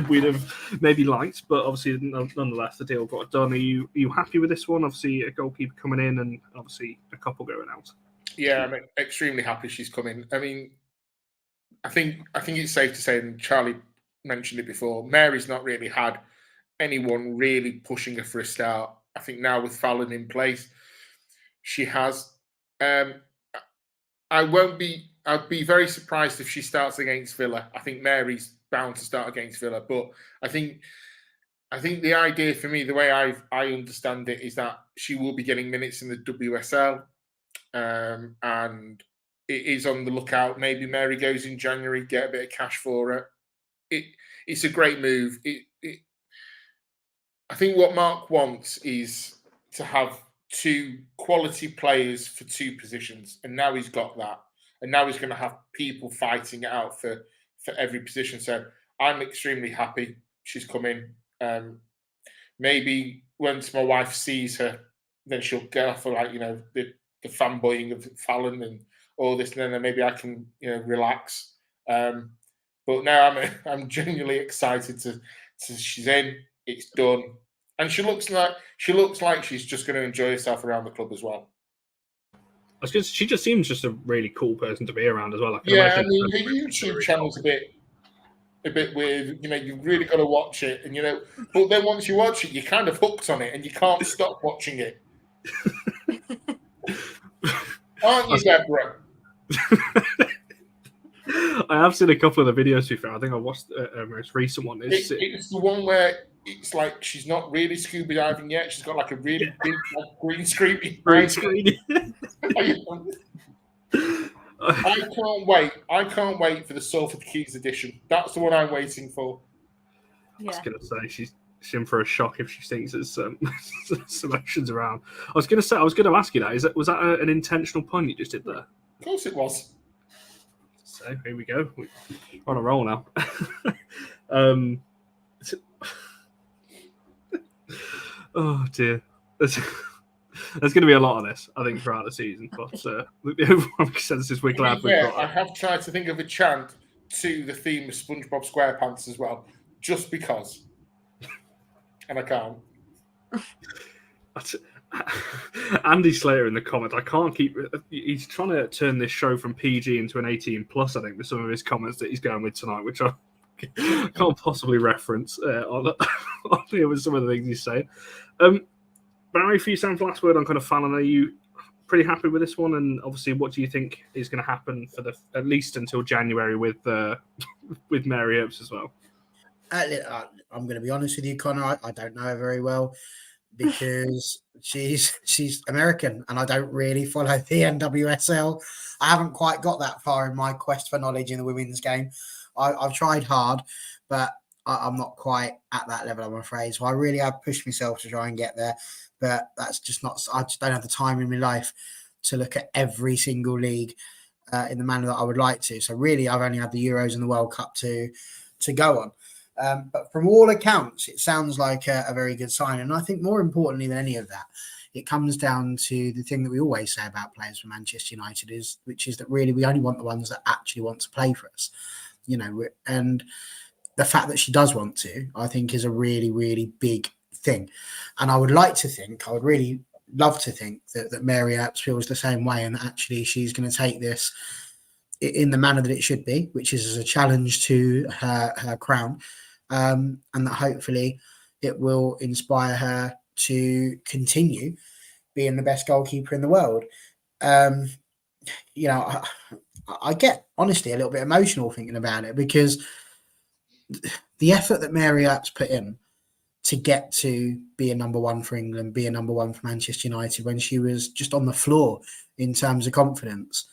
we'd have maybe liked, but obviously, nonetheless, the deal got done. Are you happy with this one? Obviously, a goalkeeper coming in and obviously a couple going out. Yeah, I'm extremely happy she's coming. I mean, I think it's safe to say, and Charlie mentioned it before, Mary's not really had anyone really pushing her for a start. I think now with Phallon in place, she has. I'd be very surprised if she starts against Villa. I think Mary's bound to start against Villa, but I think the idea for me, the way I understand it, is that she will be getting minutes in the WSL, and it is on the lookout. Maybe Mary goes in January, get a bit of cash for her. It's a great move. I think what Mark wants is to have 2 quality players for 2 positions, and now he's got that. And now he's going to have people fighting it out for every position. So I'm extremely happy she's coming. Maybe once my wife sees her, then she'll get off of the fanboying of Phallon and all this, and then maybe I can relax. But now I'm genuinely excited to she's in. It's done, and she looks like she's just going to enjoy herself around the club as well. She just seems just a really cool person to be around as well. I mean, her YouTube channel's a bit weird. You've really got to watch it, and but then once you watch it, you're kind of hooked on it, and you can't stop watching it. Aren't you, Deborah? I have seen a couple of the videos. To be fair, I think I watched a most recent one. It's the one where it's like she's not really scuba diving yet. She's got like a really big green screen. I can't wait. I can't wait for the Salford Keys edition. That's the one I'm waiting for. Yeah. I was going to say she's in for a shock if she thinks there's some selections around. I was going to ask you that. Was that an intentional pun you just did there? Of course it was. So here we go. We're on a roll now. Oh dear. There's going to be a lot of this, I think, throughout the season. But the overall consensus, we're glad we've got it. I have tried to think of a chant to the theme of SpongeBob SquarePants as well, just because. And I can't. Andy Slater in the comments. I can't keep. He's trying to turn this show from PG into an 18 plus. I think with some of his comments that he's going with tonight, which I can't possibly reference on here with some of the things he's saying. Barry, for you, Sam, for last word on kind of Phallon, are you pretty happy with this one? And obviously, what do you think is going to happen for at least until January with Mary Earps as well? I'm going to be honest with you, Connor. I don't know her very well because she's American and I don't really follow the NWSL. I haven't quite got that far in my quest for knowledge in the women's game. I've tried hard, but I'm not quite at that level, I'm afraid. So I really have pushed myself to try and get there, but that's just not. I just don't have the time in my life to look at every single league in the manner that I would like to. So really, I've only had the Euros and the World Cup to go on. But from all accounts, it sounds like a very good sign. And I think more importantly than any of that, it comes down to the thing that we always say about players from Manchester United which is that really we only want the ones that actually want to play for us, and the fact that she does want to, I think, is a really, really big thing. And I would really love to think that Mary Earps feels the same way and that actually she's going to take this in the manner that it should be, which is as a challenge to her crown. And that hopefully it will inspire her to continue being the best goalkeeper in the world. I get honestly a little bit emotional thinking about it because the effort that Mary Earps put in to get to be a number one for England, be a number one for Manchester United when she was just on the floor in terms of confidence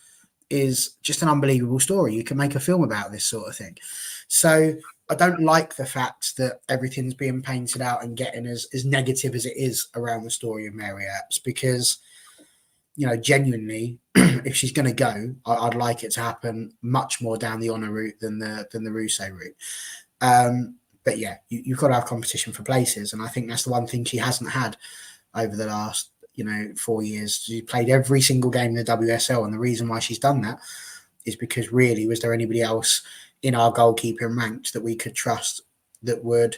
is just an unbelievable story. You can make a film about this sort of thing. So I don't like the fact that everything's being painted out and getting as negative as it is around the story of Mary Earps because, genuinely, if she's going to go, I'd like it to happen much more down the honour route than the Russo route. But yeah, you've got to have competition for places. And I think that's the one thing she hasn't had over the last, 4 years. She played every single game in the WSL. And the reason why she's done that is because really, was there anybody else in our goalkeeping ranks that we could trust that would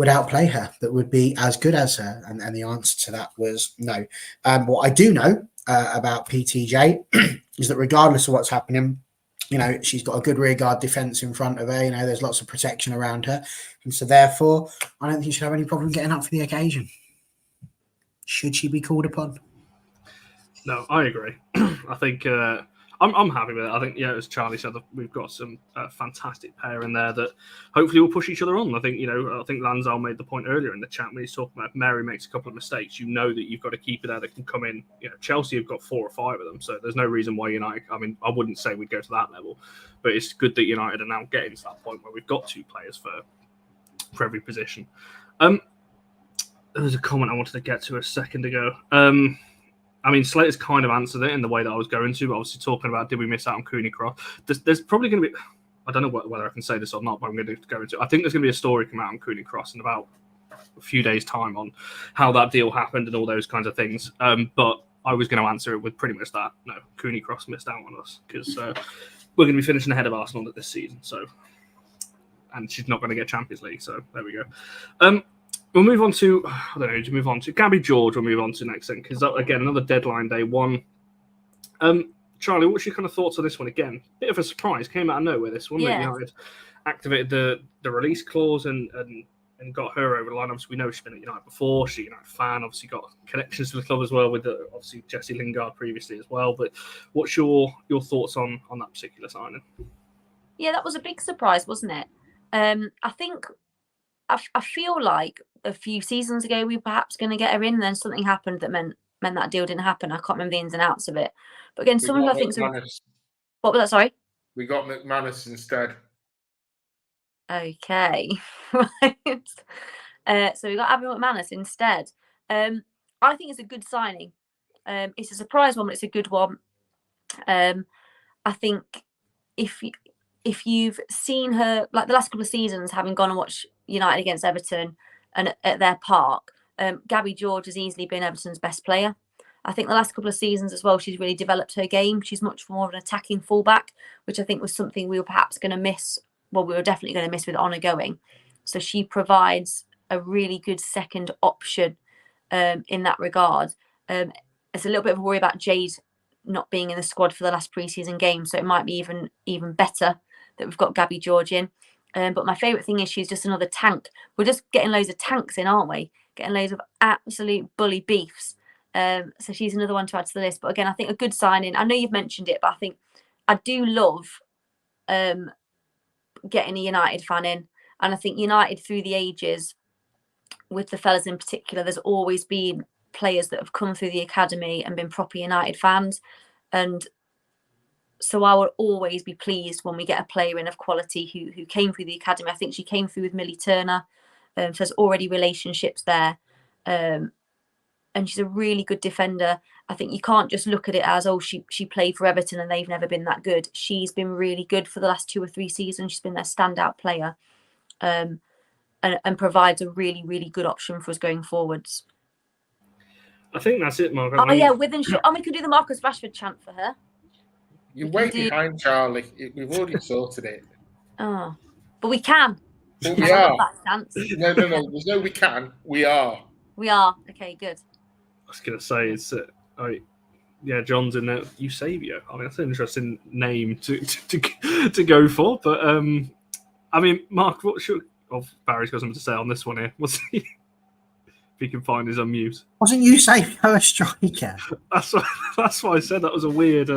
outplay her, that would be as good as her? And the answer to that was no. What I do know about PTJ is that regardless of what's happening, she's got a good rearguard defence in front of her. There's lots of protection around her. And so therefore, I don't think she should have any problem getting up for the occasion. Should she be called upon? No, I agree. I think I'm happy with it. I think, as Charlie said, we've got some fantastic pair in there that hopefully will push each other on. I think, I think Lanzal made the point earlier in the chat when he's talking about if Mary makes a couple of mistakes, that you've got a keeper there that can come in. Chelsea have got 4 or 5 of them, so there's no reason why United. I mean, I wouldn't say we'd go to that level, but it's good that United are now getting to that point where we've got 2 players for every position. There was a comment I wanted to get to a second ago. I mean, Slater's kind of answered it in the way that I was going to, but obviously talking about did we miss out on Cooney Cross? There's probably going to be, I don't know whether I can say this or not, but I'm going to go into it. I think there's going to be a story come out on Cooney Cross in about a few days' time on how that deal happened and all those kinds of things. But I was going to answer it with pretty much that. No, Cooney Cross missed out on us because we're going to be finishing ahead of Arsenal this season. And she's not going to get Champions League. So there we go. We'll move on to, Gabby George we'll move on to next thing, because again, another deadline day one. Charlie, what's your kind of thoughts on this one? Again, bit of a surprise, came out of nowhere, this one. Yeah. United activated the release clause and got her over the line. Obviously, we know she's been at United before. She's a United fan, obviously got connections to the club as well with obviously Jesse Lingard previously as well. But what's your thoughts on that particular signing? Yeah, that was a big surprise, wasn't it? I think I feel like a few seasons ago we were perhaps going to get her in, and then something happened that meant that deal didn't happen. I can't remember the ins and outs of it. But again, someone who I think... What was that, sorry? We got McManus instead. Okay, right. So we got Abby McManus instead. I think it's a good signing. It's a surprise one, but it's a good one. I think if you've seen her, like the last couple of seasons, having gone and watched United against Everton and at their park, Gabby George has easily been Everton's best player. I think the last couple of seasons as well, she's really developed her game. She's much more of an attacking fullback, which I think was something we were perhaps going to miss. Well, we were definitely going to miss with Honor going. So she provides a really good second option in that regard. It's a little bit of a worry about Jade not being in the squad for the last pre-season game, so it might be even better that we've got Gabby George in. But my favourite thing is she's just another tank. We're just getting loads of tanks in, aren't we? Getting loads of absolute bully beefs. So she's another one to add to the list. But again, I think a good signing. I know you've mentioned it, but I think I do love getting a United fan in. And I think United through the ages, with the fellas in particular, there's always been players that have come through the academy and been proper United fans. And so I will always be pleased when we get a player in of quality who came through the academy. I think she came through with Millie Turner. So there's already relationships there. And she's a really good defender. I think you can't just look at it as, oh, she played for Everton and they've never been that good. She's been really good for the last 2 or 3 seasons. She's been their standout player, and provides a really, really good option for us going forwards. I think that's it, Mark. Yeah, Withenshaw. We could do the Marcus Rashford chant for her. You're way behind, Charlie. We've already sorted it. Oh, but we can. But we are. No. There's no we can. We are. We are. Okay, good. I was going to say, it's John's in there. Eusebio. I mean, that's an interesting name to go for. But, I mean, Mark, Barry's got something to say on this one here. We'll see if he can find his unmute. Wasn't Eusebio a striker? That's why I said that was a weird...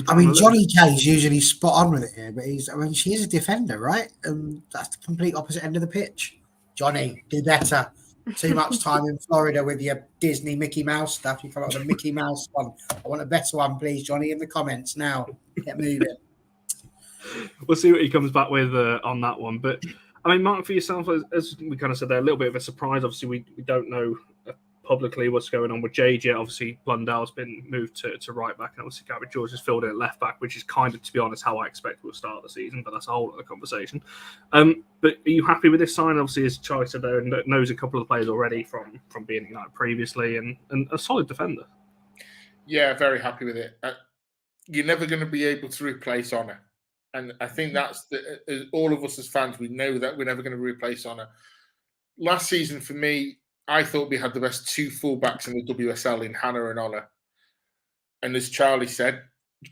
I mean, Johnny K's usually spot on with it here, but she is a defender, right? That's the complete opposite end of the pitch. Johnny, do better. Too much time in Florida with your Disney Mickey Mouse stuff. You come up with a Mickey Mouse one. I want a better one, please, Johnny, in the comments now. Get moving. We'll see what he comes back with on that one. But, I mean, Mark, for yourself, as we kind of said there, a little bit of a surprise. Obviously, we don't know publicly what's going on with Jade yet. Obviously, Blundell's been moved to right back, and obviously Gabby George has filled in at left back, which is kind of, to be honest, how I expect we'll start the season, but that's a whole other conversation. But are you happy with this sign? Obviously, as Charlie said there, knows a couple of the players already from being United previously, and a solid defender. Yeah, very happy with it. You're never going to be able to replace Honor, and I think that's all of us as fans, we know that we're never going to replace Honor. Last season, for me, I thought we had the best 2 fullbacks in the WSL in Hannah and Honor. And as Charlie said,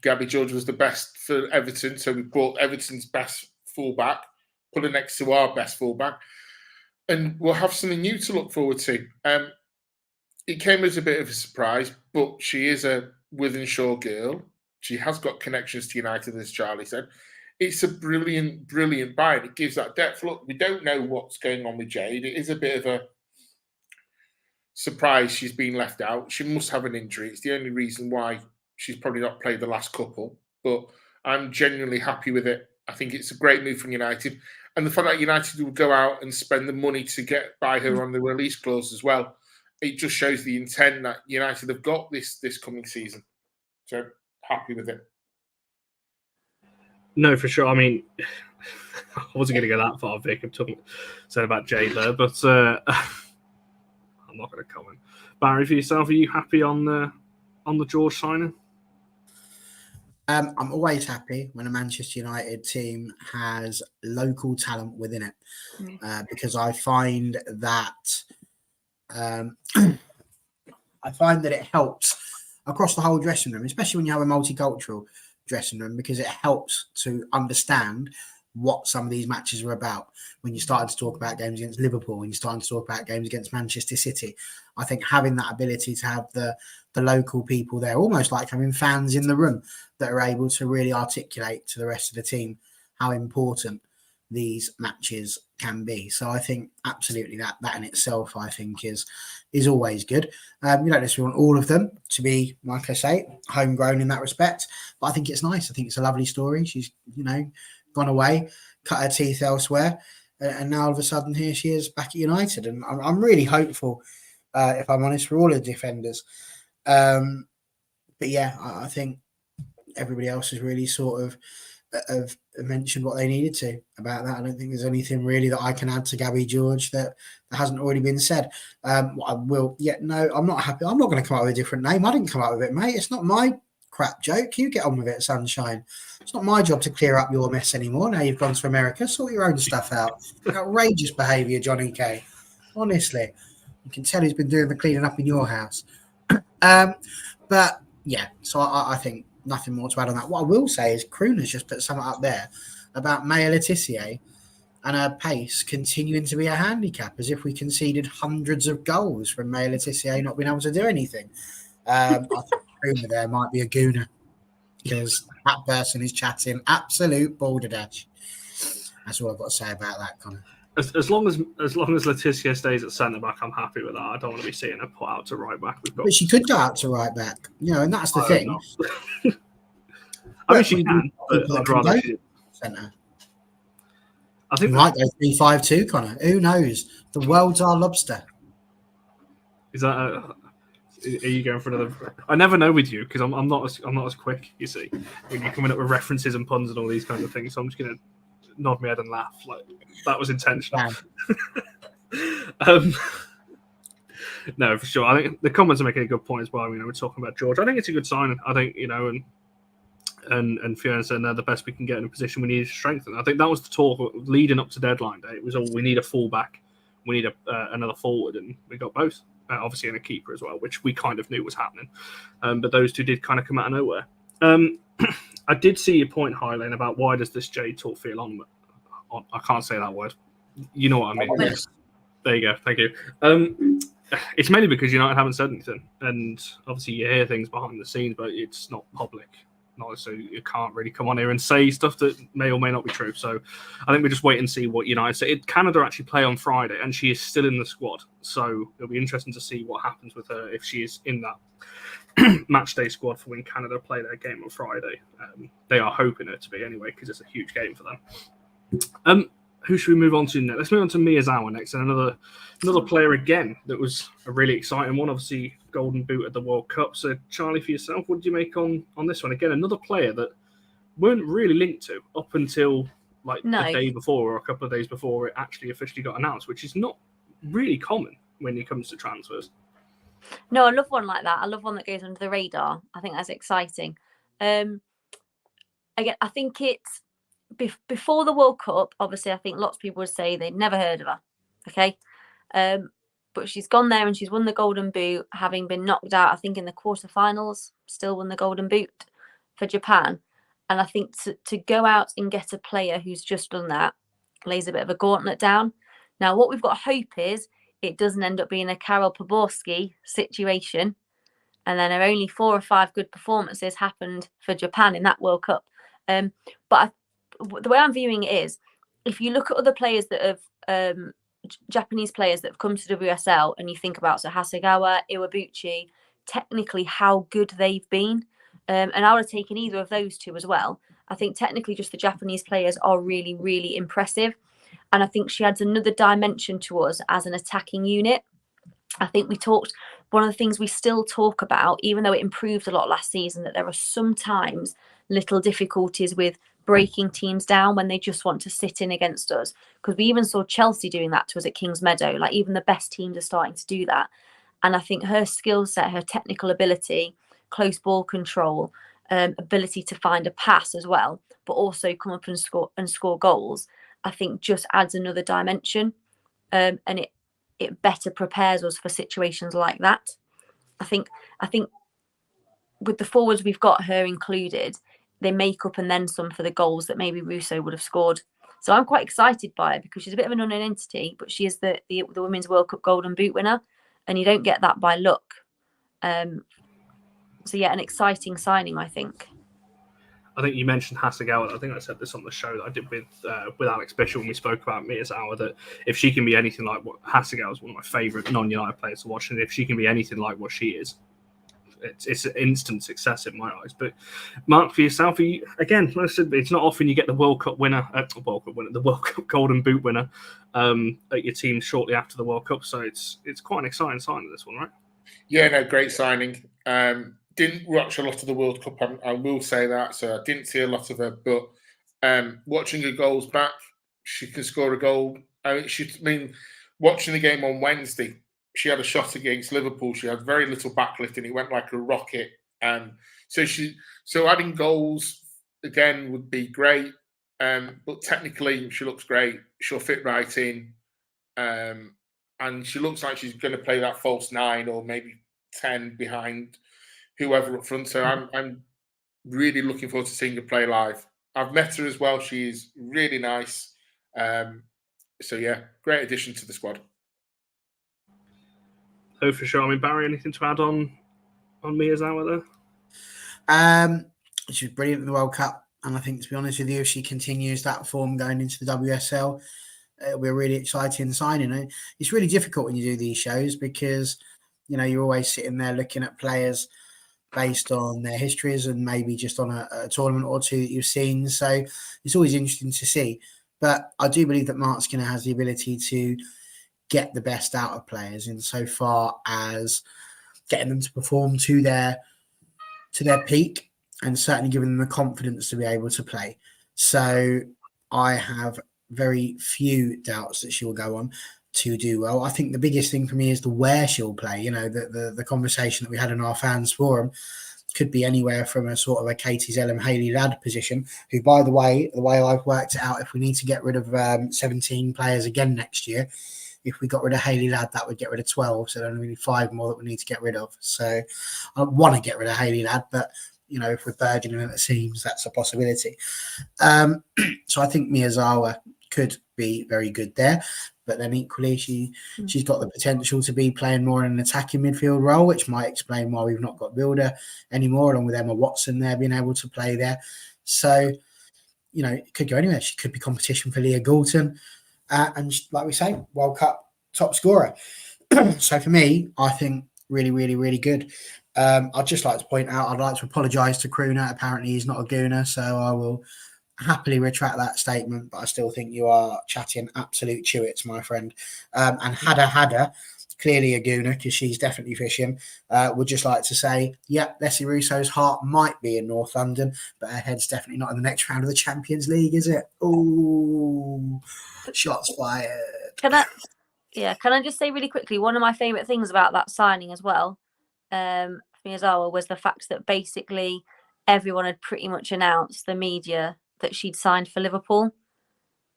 Gabby George was the best for Everton. So we brought Everton's best fullback, put her next to our best fullback. And we'll have something new to look forward to. It came as a bit of a surprise, but she is a Withenshaw girl. She has got connections to United, as Charlie said. It's a brilliant, brilliant buy. It gives that depth. Look, we don't know what's going on with Jade. It is a bit of a surprise she's been left out. She must have an injury. It's the only reason why she's probably not played the last couple. But I'm genuinely happy with it. I think it's a great move from United. And the fact that United will go out and spend the money to get by her on the release clause as well, it just shows the intent that United have got this coming season. So happy with it. No, for sure. I mean, I wasn't going to go that far, Vic. I'm talking about Jade there, but I'm not going to comment. Barry, for yourself, are you happy on the George signing? I'm always happy when a Manchester United team has local talent within it, because I find that it helps across the whole dressing room, especially when you have a multicultural dressing room, because it helps to understand what some of these matches are about. When you started to talk about games against Liverpool, when you started to talk about games against Manchester City, I think having that ability to have the local people there, almost like having fans in the room that are able to really articulate to the rest of the team how important these matches can be. So I think absolutely that in itself, I think is always good. You don't necessarily want all of them to be, like I say, homegrown in that respect, but I think it's nice. I think it's a lovely story. She's, gone away, cut her teeth elsewhere, and now all of a sudden here she is back at United. And I'm really hopeful, if I'm honest, for all of the defenders. But yeah, I think everybody else has really sort of have mentioned what they needed to about that. I don't think there's anything really that I can add to Gabby George that hasn't already been said. I'm not happy. I'm not going to come up with a different name. I didn't come up with it, mate. It's not my crap joke. You get on with it, sunshine. It's not my job to clear up your mess anymore. Now you've gone to America, sort your own stuff out. Outrageous behaviour, Johnny K. Honestly. You can tell he's been doing the cleaning up in your house. But yeah, so I think nothing more to add on that. What I will say is Crooner's just put something up there about Maya Letitia and her pace continuing to be a handicap, as if we conceded hundreds of goals from Maya Letitia not being able to do anything. I think Crooner there might be a gooner, because that person is chatting absolute balderdash. That's all I've got to say about that, Connor. As long as Letitia stays at centre back, I'm happy with that. I don't want to be seeing her put out to right back. But she could go out to right back, and that's the thing. I mean, she can, but I'd rather she centre. I think we might go 3-5-2, Connor. Who knows? The world's our lobster. Is that? Are you going for another? I never know with you, because I'm not as quick. You see, when you're coming up with references and puns and all these kinds of things. So I'm just gonna nod my head and laugh like that was intentional. No, for sure. I think the comments are making a good point as well. We're talking about George. I think it's a good signing. I think and Fiona said they're the best we can get in a position we need to strengthen. I think that was the talk leading up to deadline day. It was all we need a fullback, we need another forward, and we got both. Obviously, and a keeper as well, which we kind of knew was happening. But those two did kind of come out of nowhere. I did see your point, Highland, about why does this J talk feel on? I can't say that word. You know what I mean. Yes. There you go. Thank you. It's mainly because United haven't said anything, and obviously you hear things behind the scenes, but it's not public. So you can't really come on here and say stuff that may or may not be true. So I think we just wait and see what United say. Canada actually play on Friday, and she is still in the squad. So it'll be interesting to see what happens with her if she is in that match day squad for when Canada play their game on Friday. They are hoping her to be anyway, because it's a huge game for them. Who should we move on to next? Let's move on to Miyazawa next, and another player again that was a really exciting one. Obviously, Golden Boot at the World Cup. So, Charlie, for yourself, what did you make on this one? Again, another player that weren't really linked to up until the day before or a couple of days before it actually officially got announced, which is not really common when it comes to transfers. No, I love one like that. I love one that goes under the radar. I think that's exciting. Again, I think it's before the World Cup. Obviously, I think lots of people would say they'd never heard of her. Okay. But she's gone there and she's won the Golden Boot, having been knocked out, I think, in the quarterfinals, still won the Golden Boot for Japan. And I think to go out and get a player who's just done that lays a bit of a gauntlet down. Now, what we've got to hope is it doesn't end up being a Karol Poborski situation, and then there are only 4 or 5 good performances happened for Japan in that World Cup. But the way I'm viewing it is, if you look at other players that have Japanese players that have come to WSL, and you think about Hasegawa, Iwabuchi, technically how good they've been, and I would have taken either of those two as well. I think technically just the Japanese players are really, really impressive, and I think she adds another dimension to us as an attacking unit. I think one of the things we still talk about, even though it improved a lot last season, that there are sometimes little difficulties with breaking teams down when they just want to sit in against us, because we even saw Chelsea doing that to us at Kings Meadow. Even the best teams are starting to do that, and I think her skill set, her technical ability, close ball control, ability to find a pass as well, but also come up and score goals, I think just adds another dimension, and it better prepares us for situations like that. I think with the forwards we've got, her included, they make up and then some for the goals that maybe Russo would have scored. So I'm quite excited by her, because she's a bit of an unknown entity, but she is the Women's World Cup Golden Boot winner, and you don't get that by luck. So yeah, an exciting signing, I think. I think you mentioned Hasegawa. I think I said this on the show that I did with Alex Bishop when we spoke about Miyazawa, that if she can be anything like what Hasegawa is, one of my favourite non-United players to watch, and if she can be anything like what she is, it's an instant success in my eyes. But Mark, for yourself, again, like I said, it's not often you get the World Cup winner, the World Cup Golden Boot winner at your team shortly after the World Cup. So it's quite an exciting sign of this one, right? Yeah, no, great signing. Didn't watch a lot of the World Cup, I will say that. So I didn't see a lot of her, but watching her goals back, she can score a goal. Watching the game on Wednesday, she had a shot against Liverpool. She had very little backlift, and it went like a rocket. So adding goals again would be great. But technically, she looks great. She'll fit right in. and she looks like she's going to play that false 9 or maybe 10 behind whoever up front. So I'm really looking forward to seeing her play live. I've met her as well. She's really nice. So yeah, great addition to the squad. Oh, for sure. I mean, Barry, anything to add on Miyazawa there? She was brilliant in the World Cup, and I think, to be honest with you, if she continues that form going into the WSL, it'll be a really exciting signing. It's really difficult when you do these shows because, you know, you're always sitting there looking at players based on their histories and maybe just on a tournament or two that you've seen. So it's always interesting to see. But I do believe that Mark Skinner has the ability to get the best out of players insofar as getting them to perform to their peak and certainly giving them the confidence to be able to play. So I have very few doubts that she will go on to do well. I think the biggest thing for me is the where she'll play. You know, the conversation that we had in our fans forum could be anywhere from a sort of a Katie Zellum, Hayley Ladd position, who, by the way I've worked it out, if we need to get rid of 17 players again next year, if we got rid of Hayley Ladd, that would get rid of 12. So there are only 5 more that we need to get rid of. So I want to get rid of Hayley Ladd, but, you know, if we're burgeoning at the seams, that's a possibility. So I think Miyazawa could be very good there. But then equally, she's got the potential to be playing more in an attacking midfield role, which might explain why we've not got Wilder anymore, along with Emma Watson there being able to play there. So, you know, it could go anywhere. She could be competition for Leah Galton. And like we say, World Cup top scorer. So for me, I think really, really, really good. I'd just like to point out, I'd like to apologise to Crooner. Apparently he's not a gooner, so I will happily retract that statement, but I still think you are chatting absolute chewits, my friend. And Hadda, clearly a gooner because she's definitely fishing, would just like to say, yeah, Leslie Russo's heart might be in North London, but her head's definitely not in the next round of the Champions League, is it? Ooh, shots fired. Can I just say really quickly, one of my favourite things about that signing as well, Miyazawa, was the fact that basically everyone had pretty much announced, the media, that she'd signed for Liverpool.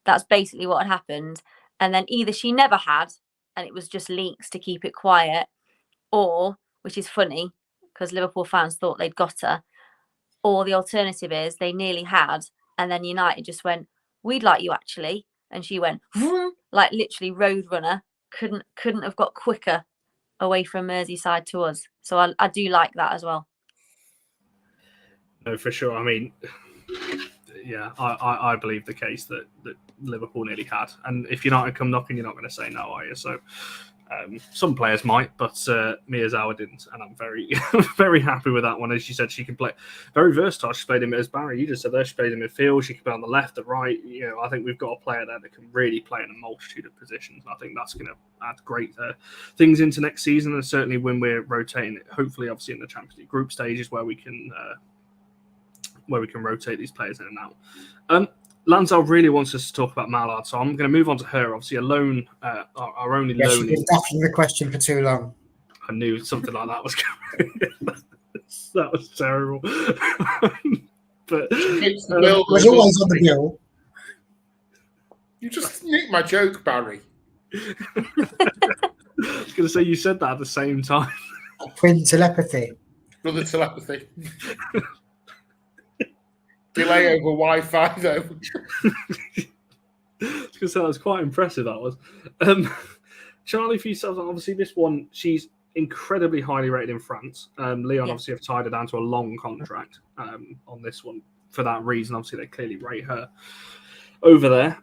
That's basically what had happened. And then either she never had, and it was just leaks to keep it quiet, or, which is funny, because Liverpool fans thought they'd got her, or the alternative is they nearly had, and then United just went, we'd like you actually. And she went, vroom, like literally roadrunner, couldn't have got quicker away from Merseyside to us. So I do like that as well. No, for sure. I mean, yeah, I believe the case that Liverpool nearly had. And if United come knocking, you're not going to say no, are you? So some players might, but Miyazawa didn't. And I'm very, very happy with that one. As you said, she can play very versatile. She played him, as Barry, you just said there, she played in midfield. She can play on the left, the right. You know, I think we've got a player there that can really play in a multitude of positions. And I think that's going to add great things into next season. And certainly when we're rotating it, hopefully, obviously, in the Champions League group stages where we can rotate these players in and out. Lansdale really wants us to talk about Malard, so I'm going to move on to her. Obviously, a loan, our only loan. You've been ducking the question for too long. I knew something like that was coming. That was terrible. But it was always on the bill. You just nicked my joke, Barry. I was going to say you said that at the same time. Twin telepathy. Brother telepathy. Delay over Wi-Fi, though. I was going to say that was quite impressive, that was. Charlie, for yourself, obviously this one, she's incredibly highly rated in France. Leon obviously have tied her down to a long contract on this one. For that reason, obviously they clearly rate her over there.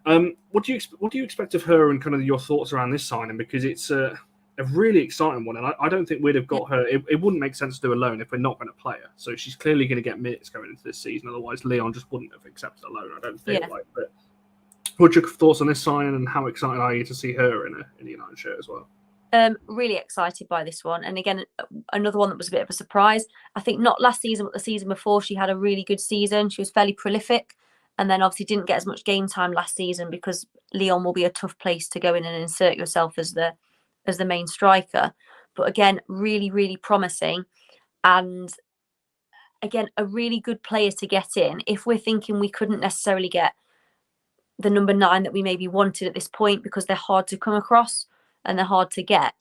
What do you expect of her and kind of your thoughts around this signing? Because it's a really exciting one, and I don't think we'd have got her. It wouldn't make sense to do a loan if we're not going to play her. So she's clearly going to get minutes going into this season. Otherwise, Leon just wouldn't have accepted a loan. I don't feel like. But what's your thoughts on this signing, and how excited are you to see her in a United shirt as well? Really excited by this one, and again, another one that was a bit of a surprise. I think not last season, but the season before, she had a really good season. She was fairly prolific, and then obviously didn't get as much game time last season because Lyon will be a tough place to go in and insert yourself as the main striker. But again, really, really promising. And again, a really good player to get in if we're thinking we couldn't necessarily get the number 9 that we maybe wanted at this point because they're hard to come across. and they're hard to get.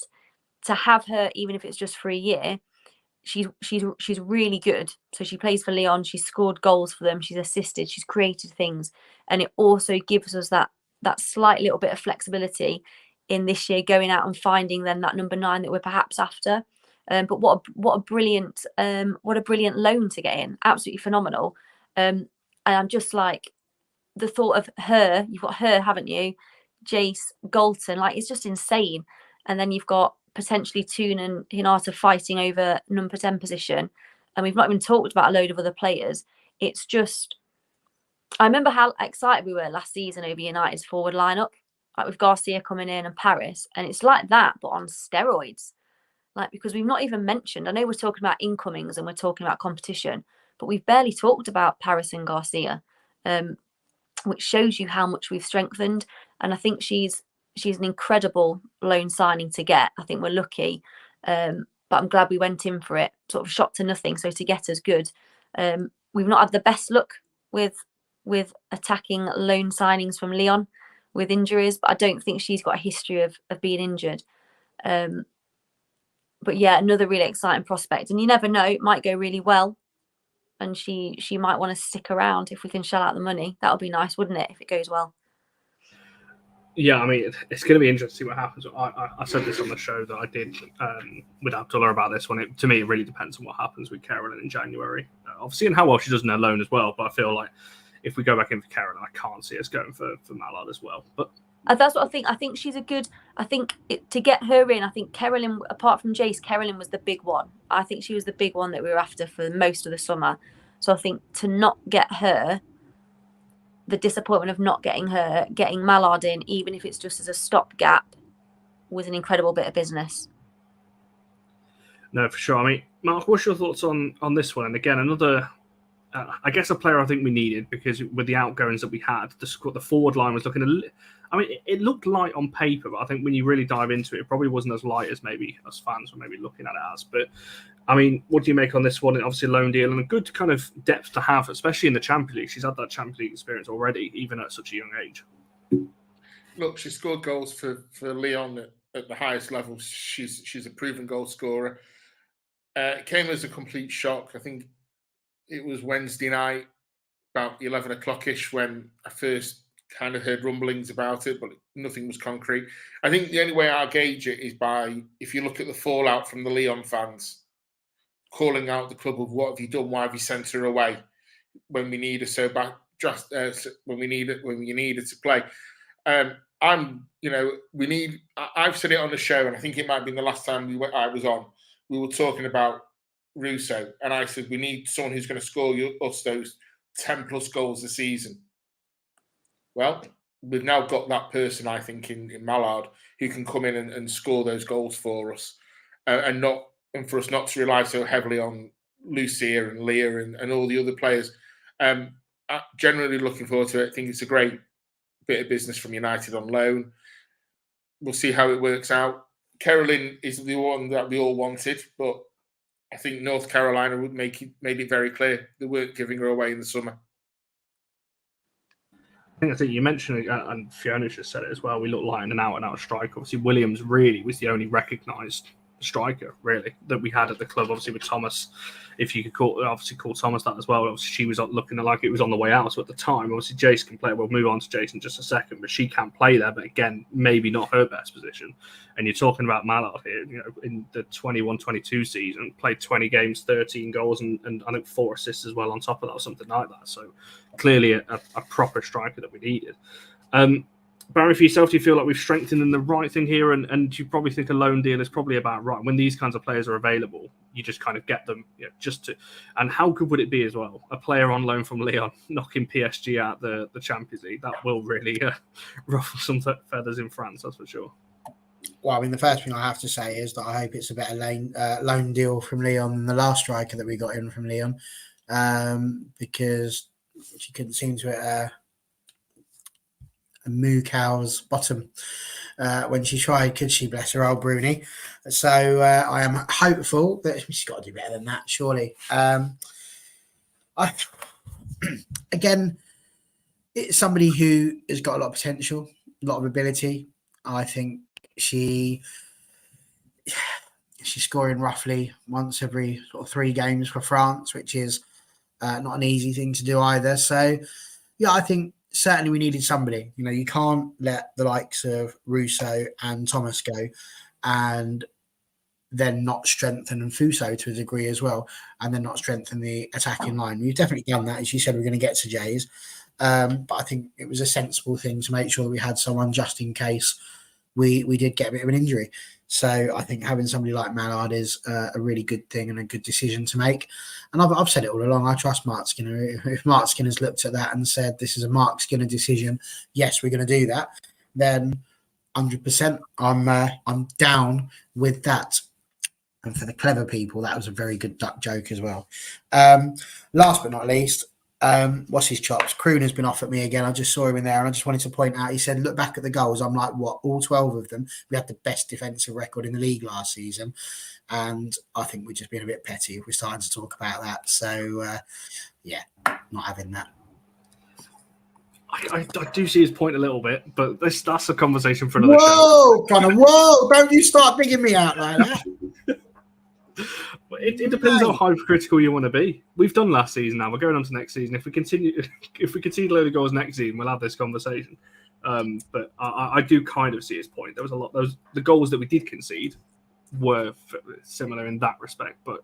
To have her, even if it's just for a year, she's really good. So she plays for Lyon, she's scored goals for them, she's assisted, she's created things, and it also gives us that slight little bit of flexibility in this year going out and finding then that number 9 that we're perhaps after. But what a brilliant loan to get in, absolutely phenomenal. And I'm just like, the thought of her, you've got her, haven't you, Geyse, Galton, like it's just insane. And then you've got potentially Toon and Hinata fighting over number 10 position, and we've not even talked about a load of other players. It's just, I remember how excited we were last season over United's forward lineup, like with Garcia coming in and Paris, and it's like that but on steroids. Like, because we've not even mentioned, I know we're talking about incomings and we're talking about competition, but we've barely talked about Paris and Garcia, which shows you how much we've strengthened. And I think she's an incredible loan signing to get. I think we're lucky, but I'm glad we went in for it, sort of shot to nothing. So to get us good, we've not had the best luck with attacking loan signings from Lyon with injuries, but I don't think she's got a history of being injured. But yeah, another really exciting prospect, and you never know, it might go really well, and she might want to stick around if we can shell out the money. That would be nice, wouldn't it, if it goes well? Yeah, I mean, it's going to be interesting to see what happens. I said this on the show that I did with Abdullah about this one. To me, it really depends on what happens with Carolyn in January. Obviously, and how well she does in her loan as well. But I feel like if we go back in for Carolyn, I can't see us going for Malard as well. But that's what I think. I think she's a good. I think to get her in, I think Carolyn, apart from Geyse, Carolyn was the big one. I think she was the big one that we were after for most of the summer. So I think to not get her, the disappointment of not getting her, getting Malard in, even if it's just as a stopgap, was an incredible bit of business. No, for sure. I mean, Mark, what's your thoughts on this one? And again, another, I guess, a player I think we needed, because with the outgoings that we had, the forward line was looking it looked light on paper, but I think when you really dive into it probably wasn't as light as maybe us fans were maybe looking at it as. But I mean, what do you make on this one? Obviously, a loan deal and a good kind of depth to have, especially in the Champions League. She's had that Champions League experience already, even at such a young age. Look, she scored goals for Lyon at the highest level. She's a proven goal scorer. It came as a complete shock. I think it was Wednesday night, about 11 o'clock-ish, when I first kind of heard rumblings about it, but nothing was concrete. I think the only way I gauge it is by, if you look at the fallout from the Lyon fans, calling out the club of, what have you done? Why have you sent her away when we need her so bad? Just when you need her to play. I've said it on the show, and I think it might have been the last time I was on. We were talking about Russo, and I said we need someone who's going to score us those 10 plus goals a season. Well, we've now got that person, I think, in Malard, who can come in and score those goals for us, and for us not to rely so heavily on Lucia and Leah and all the other players. Generally looking forward to it. I think it's a great bit of business from United on loan. We'll see how it works out. Carolyn is the one that we all wanted, but I think North Carolina made it very clear they weren't giving her away in the summer. I think you mentioned it, and Fiona just said it as well. We look like an out-and-out striker. Obviously, Williams really was the only recognised striker really that we had at the club. Obviously, with Thomas, if you could call Thomas that as well. Obviously, she was looking like it was on the way out. So at the time, obviously, Geyse can play. We'll move on to Geyse in just a second, but she can play there. But again, maybe not her best position. And you're talking about Malard here. You know, in the 21-22 season, played 20 games, 13 goals, and I think 4 assists as well on top of that, or something like that. So clearly a proper striker that we needed. Barry, for yourself, do you feel like we've strengthened in the right thing here? And you probably think a loan deal is probably about right. When these kinds of players are available, you just kind of get them, just to. And how good would it be as well? A player on loan from Lyon knocking PSG out the Champions League. That will really ruffle some feathers in France, that's for sure. Well, I mean, the first thing I have to say is that I hope it's a better loan deal from Lyon than the last striker that we got in from Lyon, because she couldn't seem to a moo cow's bottom when she tried, could she? Bless her old Bruni. So I am hopeful that she's got to do better than that, surely. Again, it's somebody who has got a lot of potential, a lot of ability. I think she's scoring roughly once every sort of 3 games for France, which is not an easy thing to do either. So, yeah, I think certainly we needed somebody. You know, you can't let the likes of Russo and Thomas go and then not strengthen and Fuso to a degree as well, and then not strengthen the attacking line. We've definitely done that. As you said, we're going to get to Geyse. But I think it was a sensible thing to make sure that we had someone just in case we did get a bit of an injury. So I think having somebody like Malard is a really good thing and a good decision to make. And I've said it all along. I trust Mark Skinner. If Mark Skinner's looked at that and said this is a Mark Skinner decision, yes, we're going to do that, then 100% I'm down with that. And for the clever people, that was a very good duck joke as well. Last but not least, what's his chops? Kroon has been off at me again. I just saw him in there and I just wanted to point out, he said, look back at the goals. I'm like, what? All 12 of them? We had the best defensive record in the league last season. And I think we're just being a bit petty if we're starting to talk about that. So, yeah, not having that. I do see his point a little bit, but that's a conversation for another show. Whoa, Connor, whoa! Don't you start digging me out like that. It depends how hypercritical you want to be. We've done last season now. We're going on to next season. If we concede a load of goals next season, we'll have this conversation. But I do kind of see his point. There was a lot. The goals that we did concede were similar in that respect, but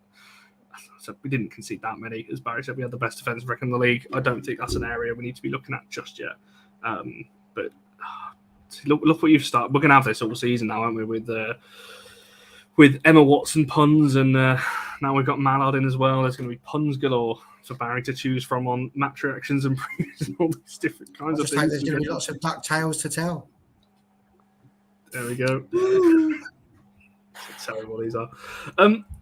so we didn't concede that many. As Barry said, we had the best defensive record in the league. I don't think that's an area we need to be looking at just yet. But look what you've started. We're going to have this all season now, aren't we? With Emma Watson puns, and now we've got Malard in as well. There's going to be puns galore for Barry to choose from on match reactions and previews and all these different kinds of things. There's going to be lots of duck tales to tell. There we go. Terrible these are.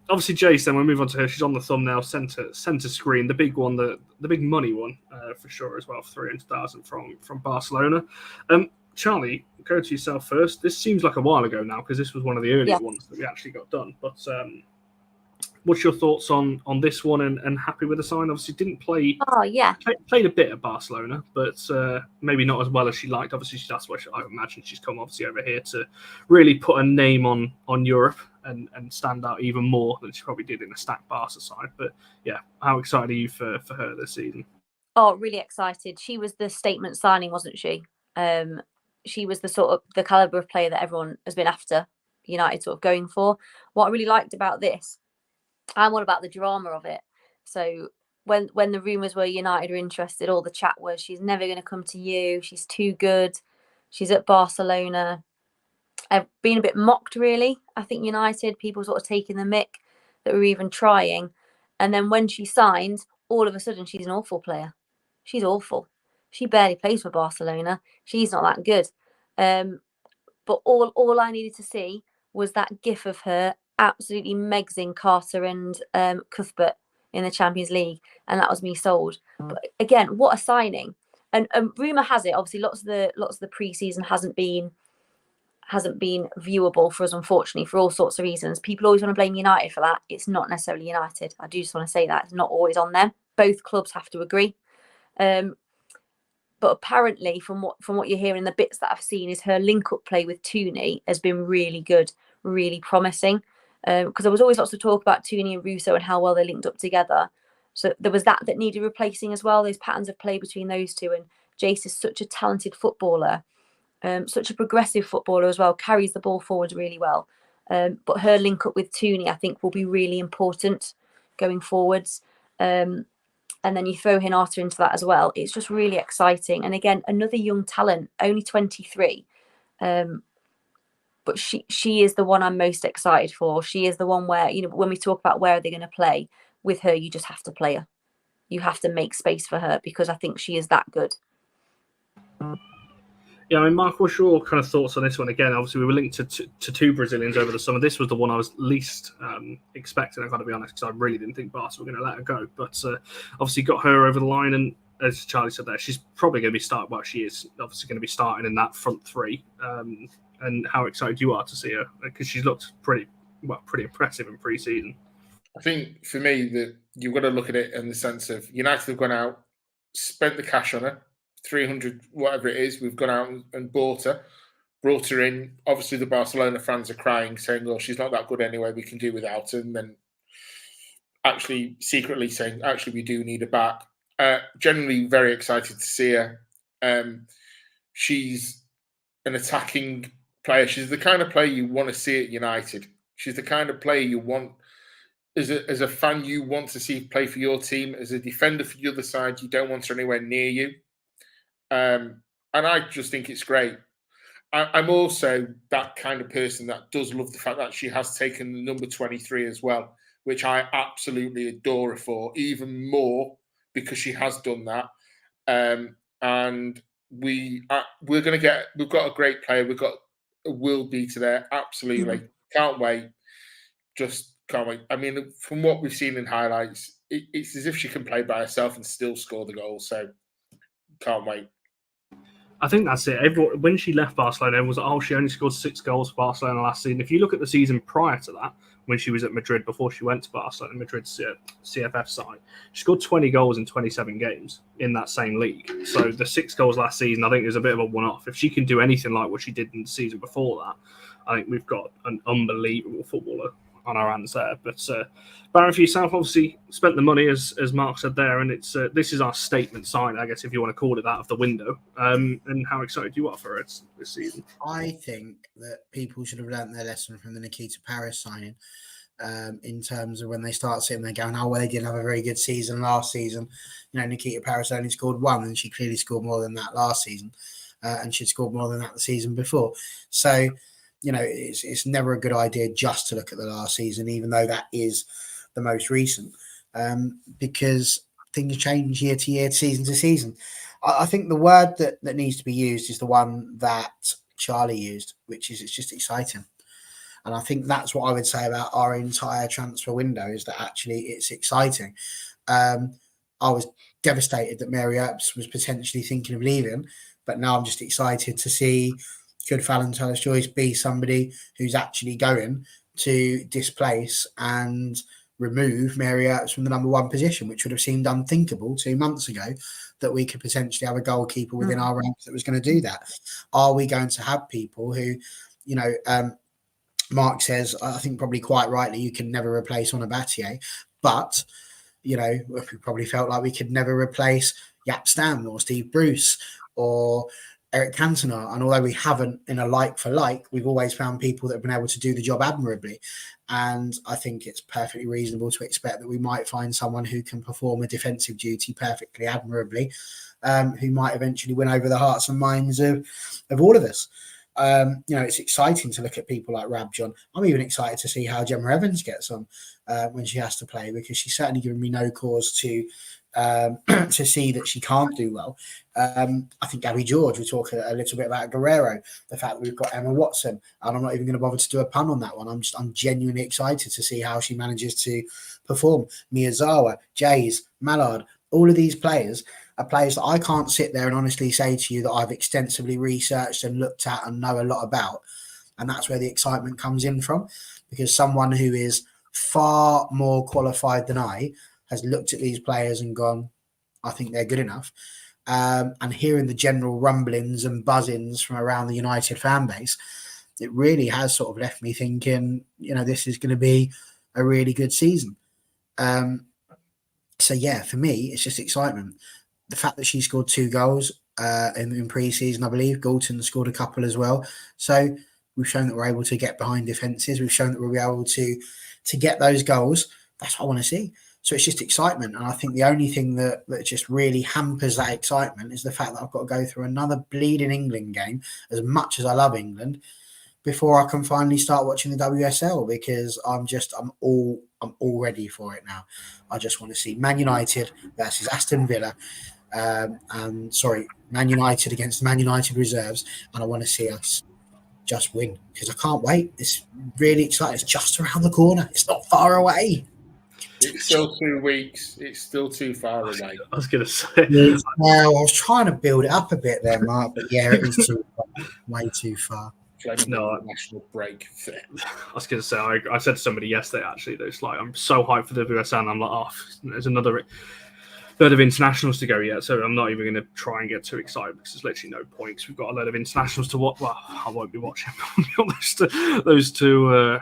Obviously, Geyse, then we'll move on to her. She's on the thumbnail, center screen. The big one, the big money one for sure as well, 300,000 from Barcelona. Charlie, go to yourself first. This seems like a while ago now because this was one of the earlier ones that we actually got done. But what's your thoughts on this one and happy with the sign? Obviously, didn't play. Oh, yeah. Played a bit at Barcelona, but maybe not as well as she liked. Obviously, that's why I imagine she's come obviously over here to really put a name on Europe and stand out even more than she probably did in a stacked Barca side. But yeah, how excited are you for her this season? Oh, really excited. She was the statement signing, wasn't she? She was the caliber of player that everyone has been after United sort of going for. What I really liked about this, I'm all about the drama of it. So when the rumours were United are interested, all the chat was she's never going to come to you. She's too good. She's at Barcelona. I've been a bit mocked, really. I think United, people sort of taking the mick that we're even trying. And then when she signed, all of a sudden she's an awful player. She's awful. She barely plays for Barcelona. She's not that good. But all I needed to see was that gif of her absolutely megsing Carter and Cuthbert in the Champions League, and that was me sold. But again, what a signing! And rumor has it, obviously, lots of the pre-season hasn't been viewable for us, unfortunately, for all sorts of reasons. People always want to blame United for that. It's not necessarily United. I do just want to say that it's not always on them. Both clubs have to agree. But apparently, from what you're hearing, the bits that I've seen is her link-up play with Tooney has been really good, really promising. Because there was always lots of talk about Tooney and Russo and how well they linked up together. So there was that needed replacing as well, those patterns of play between those two. And Geyse is such a talented footballer, such a progressive footballer as well, carries the ball forward really well. But her link-up with Tooney, I think, will be really important going forwards. And then you throw Hinata into that as well. It's just really exciting. And again, another young talent, only 23. But she is the one I'm most excited for. She is the one where, when we talk about where are they going to play, with her, you just have to play her. You have to make space for her because I think she is that good. Yeah, I mean, Mark, what's your kind of thoughts on this one? Again, obviously, we were linked to two Brazilians over the summer. This was the one I was least expecting, I've got to be honest, because I really didn't think Barca were going to let her go. But obviously got her over the line, and as Charlie said there, she's probably going to be starting, well, she is obviously going to be starting in that front three. And how excited you are to see her, because she's looked pretty impressive in pre-season. I think, for me, that you've got to look at it in the sense of United have gone out, spent the cash on her, 300, whatever it is, we've gone out and bought her. brought her in. Obviously, the Barcelona fans are crying, saying, "Well, she's not that good anyway. We can do without her." And then actually secretly saying, "Actually, we do need her back." Generally, very excited to see her. She's an attacking player. She's the kind of player you want to see at United. She's the kind of player you want as a fan. You want to see play for your team. As a defender for the other side, you don't want her anywhere near you. And I just think it's great. I'm also that kind of person that does love the fact that she has taken the number 23 as well, which I absolutely adore her for, even more because she has done that. And we've got a great player. We've got a world beater there. Absolutely. Can't wait. Just can't wait. I mean, from what we've seen in highlights, it's as if she can play by herself and still score the goal. So can't wait. I think that's it. When she left Barcelona, everyone was like, she only scored 6 goals for Barcelona last season. If you look at the season prior to that, when she was at Madrid, before she went to Barcelona, Madrid's CFF side, she scored 20 goals in 27 games in that same league. So the 6 goals last season, I think, is a bit of a one-off. If she can do anything like what she did in the season before that, I think we've got an unbelievable footballer on our hands there. But Baron, for yourself, obviously spent the money, as Mark said there, and it's this is our statement sign, I guess, if you want to call it that, of the window. And how excited you are for it this season? I think that people should have learnt their lesson from the Nikita Paris signing, in terms of when they start sitting there going, "Oh, well, they didn't have a very good season last season." You know, Nikita Paris only scored 1, and she clearly scored more than that last season, and she'd scored more than that the season before. So, you know, it's never a good idea just to look at the last season, even though that is the most recent, because things change year to year, season to season. I think the word that needs to be used is the one that Charlie used, which is it's just exciting. And I think that's what I would say about our entire transfer window, is that actually it's exciting. I was devastated that Mary Earps was potentially thinking of leaving, but now I'm just excited to see, could Phallon Tullis-Joyce be somebody who's actually going to displace and remove Mary Earps from the number 1 position, which would have seemed unthinkable 2 months ago, that we could potentially have a goalkeeper within our ranks that was going to do that. Are we going to have people who, you know, Mark says, I think probably quite rightly, you can never replace Onabatier, but, you know, we probably felt like we could never replace Jaap Stam or Steve Bruce or Eric Cantona. And although we haven't in a like for like, we've always found people that have been able to do the job admirably. And I think it's perfectly reasonable to expect that we might find someone who can perform a defensive duty perfectly admirably, who might eventually win over the hearts and minds of all of us. You know, it's exciting to look at people like Rabjohn. I'm even excited to see how Gemma Evans gets on when she has to play, because she's certainly given me no cause to see that she can't do well. I think Gabby George, we talk a little bit about Guerrero, the fact that we've got Emma Watson, and I'm not even going to bother to do a pun on that one. I'm genuinely excited to see how she manages to perform. Miyazawa, Geyse, Malard, all of these players are players that I can't sit there and honestly say to you that I've extensively researched and looked at and know a lot about. And that's where the excitement comes in from, because someone who is far more qualified than I has looked at these players and gone, I think they're good enough. And hearing the general rumblings and buzzings from around the United fan base, it really has sort of left me thinking, you know, this is going to be a really good season. So, yeah, for me, it's just excitement. The fact that she scored 2 goals in pre-season, I believe. Galton scored a couple as well. So we've shown that we're able to get behind defences. We've shown that we'll be able to get those goals. That's what I want to see. So it's just excitement. And I think the only thing that just really hampers that excitement is the fact that I've got to go through another bleeding England game, as much as I love England, before I can finally start watching the WSL, because I'm all ready for it now. I just want to see Man United versus Aston Villa. Man United against the Man United reserves. And I want to see us just win, because I can't wait. It's really exciting. It's just around the corner. It's not far away. It's still 2 weeks. It's still too far away. I was going to say. Well, I was trying to build it up a bit there, Mark, but yeah, it is too far. Way too far. No, national break. I was going to say, I said to somebody yesterday, actually, that it's like, I'm so hyped for the WSL, and I'm like, there's another. load of internationals to go yet, so I'm not even going to try and get too excited because there's literally no point. Because we've got a load of internationals to watch. Well, I won't be watching those two.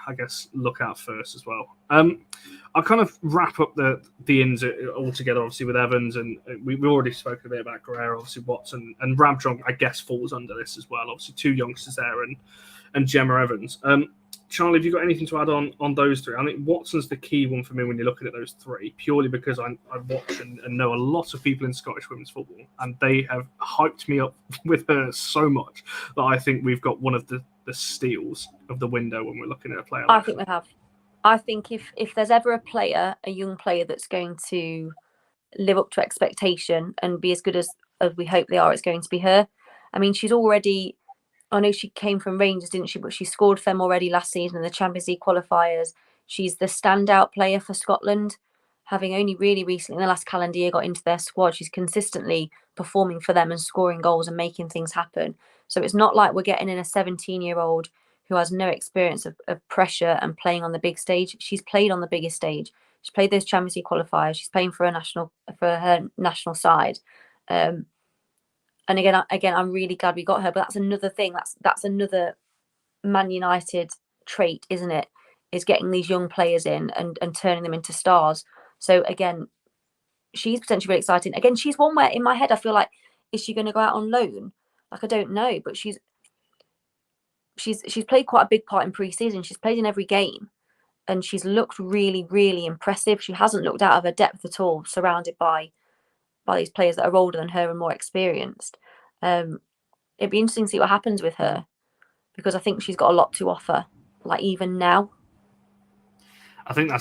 I guess look out first as well. I'll kind of wrap up the ins all together, obviously with Evans, and we've already spoken a bit about Guerrero, obviously Watson and Rabjohn. I guess falls under this as well. Obviously, two youngsters there, and Gemma Evans. Charlie, have you got anything to add on those three? I think Watson's the key one for me when you're looking at those three, purely because I watch and know a lot of people in Scottish women's football, and they have hyped me up with her so much that I think we've got one of the steals of the window when we're looking at a player. I think we have. I think if there's ever a young player that's going to live up to expectation and be as good as we hope they are, it's going to be her. I mean, she's already, I know she came from Rangers, didn't she? But she scored for them already last season in the Champions League qualifiers. She's the standout player for Scotland, having only really recently in the last calendar year got into their squad. She's consistently performing for them and scoring goals and making things happen. So it's not like we're getting in a 17-year-old who has no experience of pressure and playing on the big stage. She's played on the biggest stage. She's played those Champions League qualifiers. She's playing for her national side. And again, I'm really glad we got her. But that's another thing. That's another Man United trait, isn't it? Is getting these young players in and turning them into stars. So again, she's potentially really exciting. Again, she's one where in my head I feel like, is she going to go out on loan? Like, I don't know, but she's played quite a big part in pre-season. She's played in every game, and she's looked really, really impressive. She hasn't looked out of her depth at all, surrounded by these players that are older than her and more experienced. It'd be interesting to see what happens with her, because I think she's got a lot to offer, like even now. I think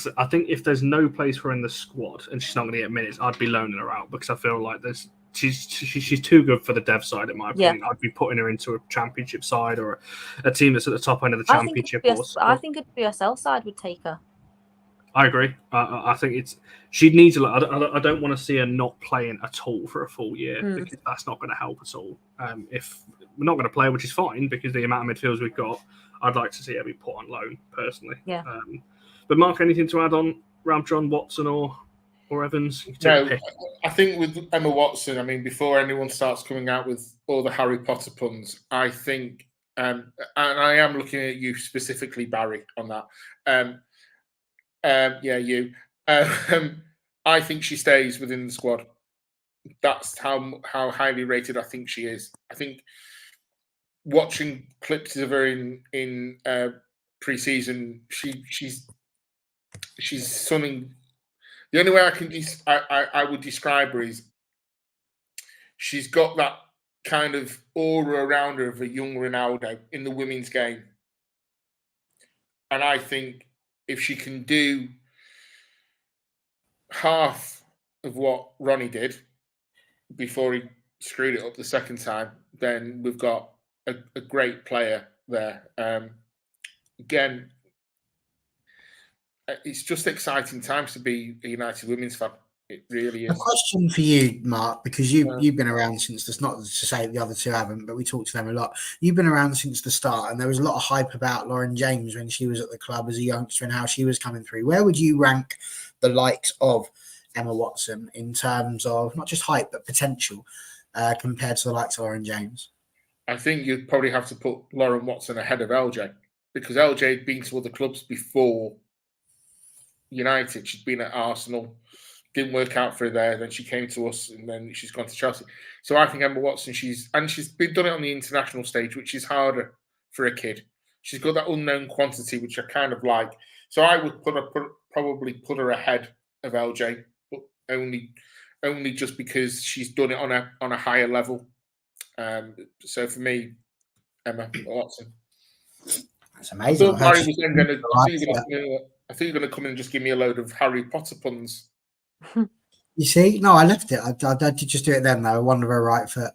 if there's no place for her in the squad and she's not going to get minutes, I'd be loaning her out, because I feel like she's too good for the dev side, in my opinion. Yeah. I'd be putting her into a championship side or a team that's at the top end of the championship. I think a WSL side would take her. I agree. I think she needs a lot. I don't want to see her not playing at all for a full year, because that's not going to help at all. If we're not going to play, which is fine, because the amount of midfielders we've got, I'd like to see her be put on loan personally. Yeah. But Mark, anything to add on Rabjohn, Watson, or Evans? No, I think with Emma Watson, I mean, before anyone starts coming out with all the Harry Potter puns, I think, and I am looking at you specifically, Barry, on that. You. I think she stays within the squad. That's how highly rated I think she is. I think watching clips of her in pre-season, she's something. The only way I would describe her is she's got that kind of aura around her of a young Ronaldo in the women's game. And I think if she can do half of what Ronnie did before he screwed it up the second time, then we've got a great player there. Again, it's just exciting times to be a United women's fan. It really is. A question for you, Mark, because you've been around since this. Not to say the other two haven't, but we talked to them a lot. You've been around since the start, and there was a lot of hype about Lauren James when she was at the club as a youngster and how she was coming through. Where would you rank the likes of Emma Watson in terms of not just hype but potential compared to the likes of Lauren James? I think you'd probably have to put Lauren Watson ahead of LJ, because LJ had been to other clubs before United. She'd been at Arsenal, didn't work out for her there. Then she came to us, and then she's gone to Chelsea. So I think Emma Watson, she's done it on the international stage, which is harder for a kid. She's got that unknown quantity, which I kind of like. So I would probably put her ahead of LJ, but only just because she's done it on a higher level. So for me, Emma Watson. That's amazing. I think you're going to come in and just give me a load of Harry Potter puns. You see? No, I left it. I did just do it then, though. One of her right foot.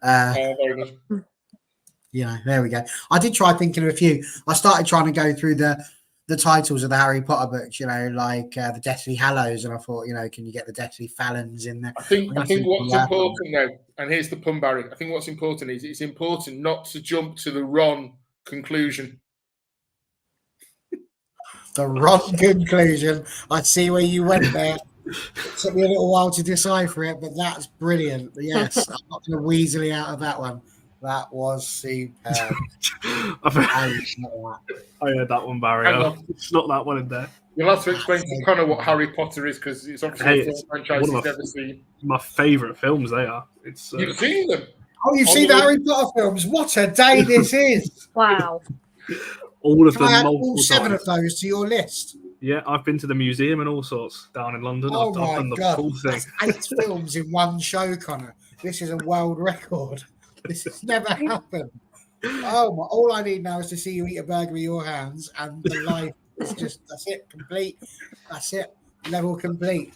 Very good. There we go. I did try thinking of a few. I started trying to go through the titles of the Harry Potter books, like the Deathly Hallows, and I thought, can you get the Deathly Phallons in there? I think what's important, though, and here's the pun, Barry. I think what's important is it's important not to jump to the Ron conclusion. The wrong conclusion. I see where you went there. took me a little while to decipher it, but that's brilliant. Yes, I'm not going to weasel you out of that one. That was superb. I heard that one, Barry. Hang on. It's not that one in there. You'll have to explain to Connor what Harry Potter is, because it's obviously a film franchise he's never seen. My favourite films, they are. It's You've seen them? Oh, you've seen the Harry Potter films? What a day this is! Wow. All of Can I them, add multiple all 7 times. of those to your list? Yeah, I've been to the museum and all sorts down in London. Oh I've my done the God, full thing. that's 8 films in one show, Connor. This is a world record. This has never happened. Oh my! All I need now is to see you eat a burger with your hands, and the life is just—that's it, complete. That's it, level complete.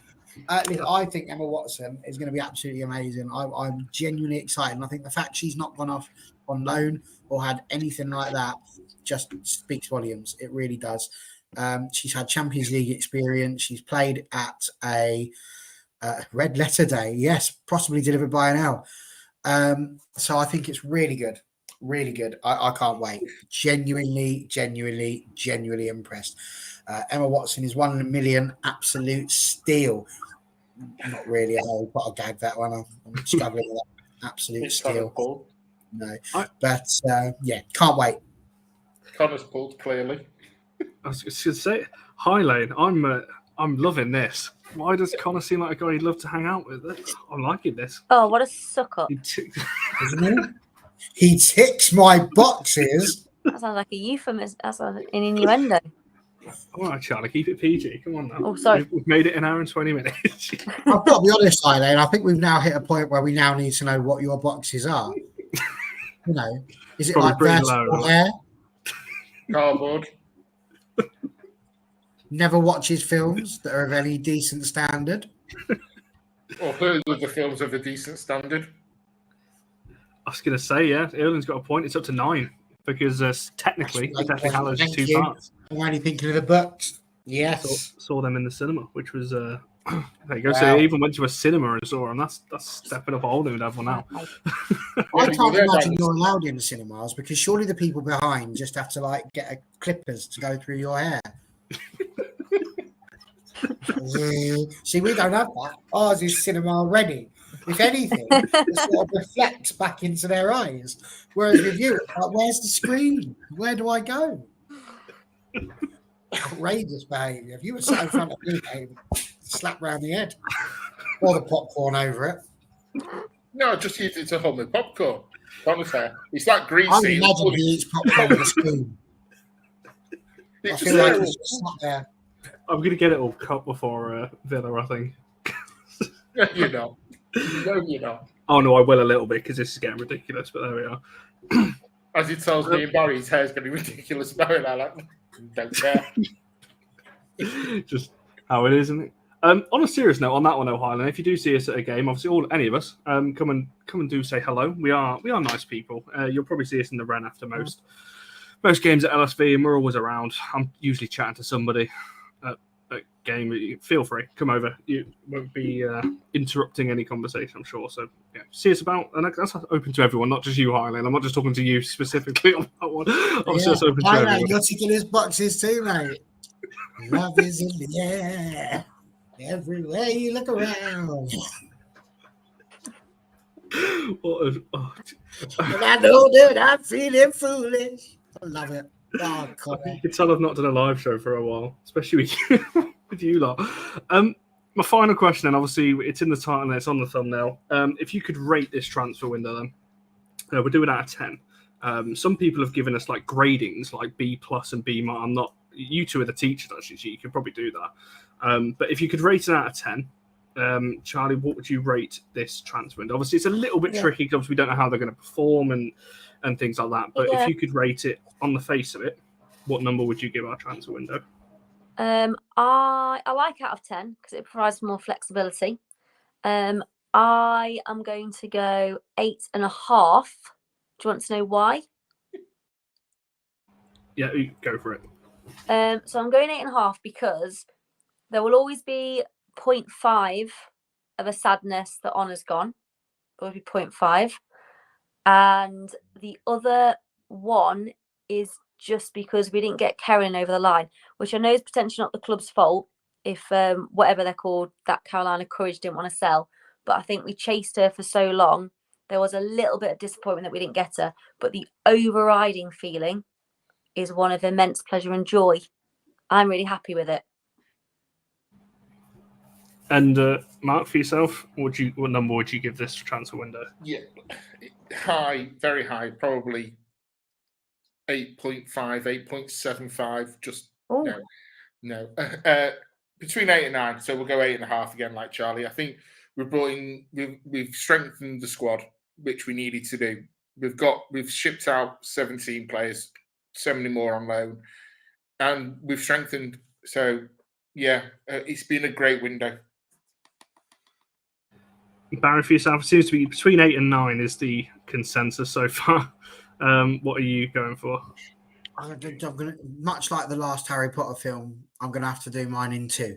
Listen, I think Emma Watson is going to be absolutely amazing. I'm genuinely excited, and I think the fact she's not gone off on loan or had anything like that just speaks volumes. It really does. She's had Champions League experience. She's played at a Red Letter Day. Yes, possibly delivered by an L. So I think it's really good. Really good. I can't wait. Genuinely impressed. Emma Watson is 1 in a million. Absolute steal. Not really a Harry Potter gag, that one. I'm struggling with that. Absolute steal. Pulled. No. But yeah, can't wait. Connor's pulled, clearly. I was just going to say, hi Lane, I'm loving this. Why does Connor seem like a guy you'd love to hang out with? I'm liking this. Oh, what a suck up. He ticks my boxes. That sounds like a euphemism. That's an innuendo. All right, Charlie, keep it PG. Come on now. Oh, sorry. We've made it an hour and 20 minutes. I've got to be honest, Eileen. I think we've now hit a point where we now need to know what your boxes are. You know, is it Probably like pretty vertical low, hair? Cardboard. Never watches films that are of any decent standard. Or heard of the films of a decent standard. I was going to say, yeah, Erling's got a point. It's up to 9 because technically, That's a great Deathly point. Hallows is Thank 2 you. parts. I'm only thinking of the books. Yes. Saw them in the cinema, which was there you go. Wow. So I even went to a cinema and saw them. That's stepping up a whole new level now. I can't imagine you're allowed in the cinemas because surely the people behind just have to like get a clippers to go through your hair. See, we don't have that. Ours is cinema ready. If anything, it sort of reflects back into their eyes. Whereas with you, it's like, where's the screen? Where do I go? Outrageous behaviour. If you were sat in front of me, mate, slap round the head. Or the popcorn over it. No, I just use it to hold my popcorn. Honestly, it's that greasy. I imagine he eats popcorn with a spoon. I feel like it's just sat there. I'm going to get it all cut before Villa, I think. You're not. No, you're not. Oh, no, I will a little bit because this is getting ridiculous, but there we are. As he tells me, Barry's hair is going to be ridiculous. Barry, I like, don't care. Just how it is, isn't it? On a serious note, on that one, Highland, if you do see us at a game, obviously any of us, come and do say hello. We are nice people. You'll probably see us in the Wren after most games at LSV, and we're always around. I'm usually chatting to somebody at game. Feel free, come over. You won't be interrupting any conversation, I'm sure. So yeah, see us about, and that's open to everyone, not just you, Highland. I'm not just talking to you specifically on that one. Obviously, that's open to everyone. You're ticking his boxes too, mate. Love is in the air. Everywhere you look around. And I know that I'm feeling foolish. I love it. Oh, God. You can tell I've not done a live show for a while, especially with you lot. My final question, and obviously it's in the title and it's on the thumbnail. If you could rate this transfer window, then we're doing out of 10. Some people have given us like gradings, like B+ and B-. I'm not. You two are the teachers, actually, so you could probably do that. But if you could rate it out of 10, Charlie, what would you rate this transfer window? Obviously, it's a little bit tricky because we don't know how they're going to perform and things like that. But if you could rate it on the face of it, what number would you give our transfer window? I like out of 10 because it provides more flexibility. I am going to go 8.5. Do you want to know why? Yeah, go for it. So I'm going 8.5 because there will always be 0.5 of a sadness that Honor's gone. There will be 0.5. And the other one is just because we didn't get Karen over the line, which I know is potentially not the club's fault, if whatever they're called, that Carolina Courage didn't want to sell. But I think we chased her for so long. There was a little bit of disappointment that we didn't get her, but the overriding feeling is one of immense pleasure and joy. I'm really happy with it. And Mark, for yourself, what number would you give this transfer window? Yeah, high, very high, probably 8.5, 8.75. Just Ooh. no. Between 8 and 9, so we'll go 8.5 again, like Charlie. I think we've strengthened the squad, which we needed to do. We've shipped out 17 players, 70 more on loan, and we've strengthened. So yeah, it's been a great window. Barry, for yourself, it seems to be between 8 and 9 is the consensus so far. What are you going for? I'm gonna, much like the last Harry Potter film, I'm going to have to do mine in 2.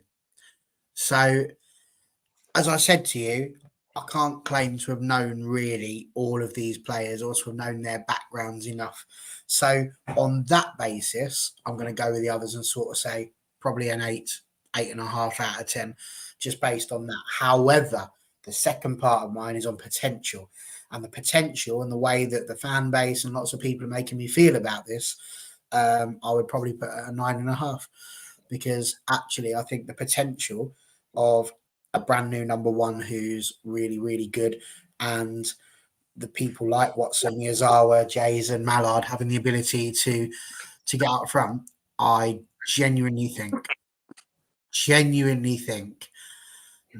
So, as I said to you, I can't claim to have known really all of these players or to have known their backgrounds enough. So, on that basis, I'm going to go with the others and sort of say probably an 8, 8.5 out of 10, just based on that. However, the second part of mine is on potential, and the potential and the way that the fan base and lots of people are making me feel about this, I would probably put a 9.5, because actually I think the potential of a brand new number 1 who's really, really good, and the people like Watson, Miyazawa, Geyse and Malard having the ability to get out front, I genuinely think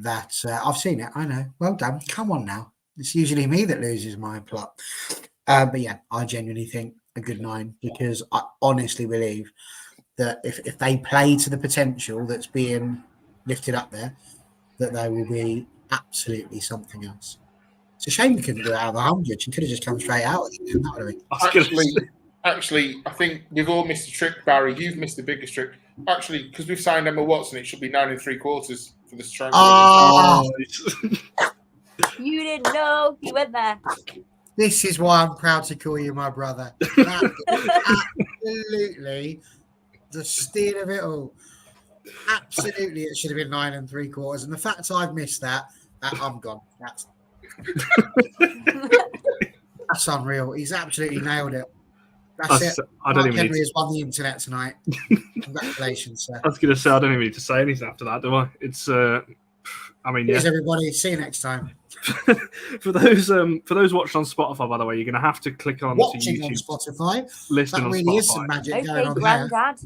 that I've seen it. I know. Well done. Come on now. It's usually me that loses my plot. But yeah, I genuinely think a good 9, because I honestly believe that if they play to the potential that's being lifted up there, that they will be absolutely something else. It's a shame you couldn't do it out of 100. You could have just come straight out with it. That would have been... Actually, I think we've all missed a trick, Barry. You've missed the biggest trick. Actually, because we've signed Emma Watson, it should be 9 3/4 for this transfer. Oh, You didn't know. You went there. this is why I'm proud to call you my brother. That is absolutely the steal of it all. Absolutely, it should have been 9 3/4. And the fact I've missed that I'm gone. That's unreal. He's absolutely nailed it. That's it. I don't even Henry has won the internet tonight. Congratulations, sir. I was going to say, I don't even need to say anything after that, do I? It's, I mean, Cheers, everybody. See you next time. for those watching on Spotify, by the way, you're going to have to click on Watching YouTube on Spotify. Listen That on really Spotify. is some magic going Okay, on Granddad.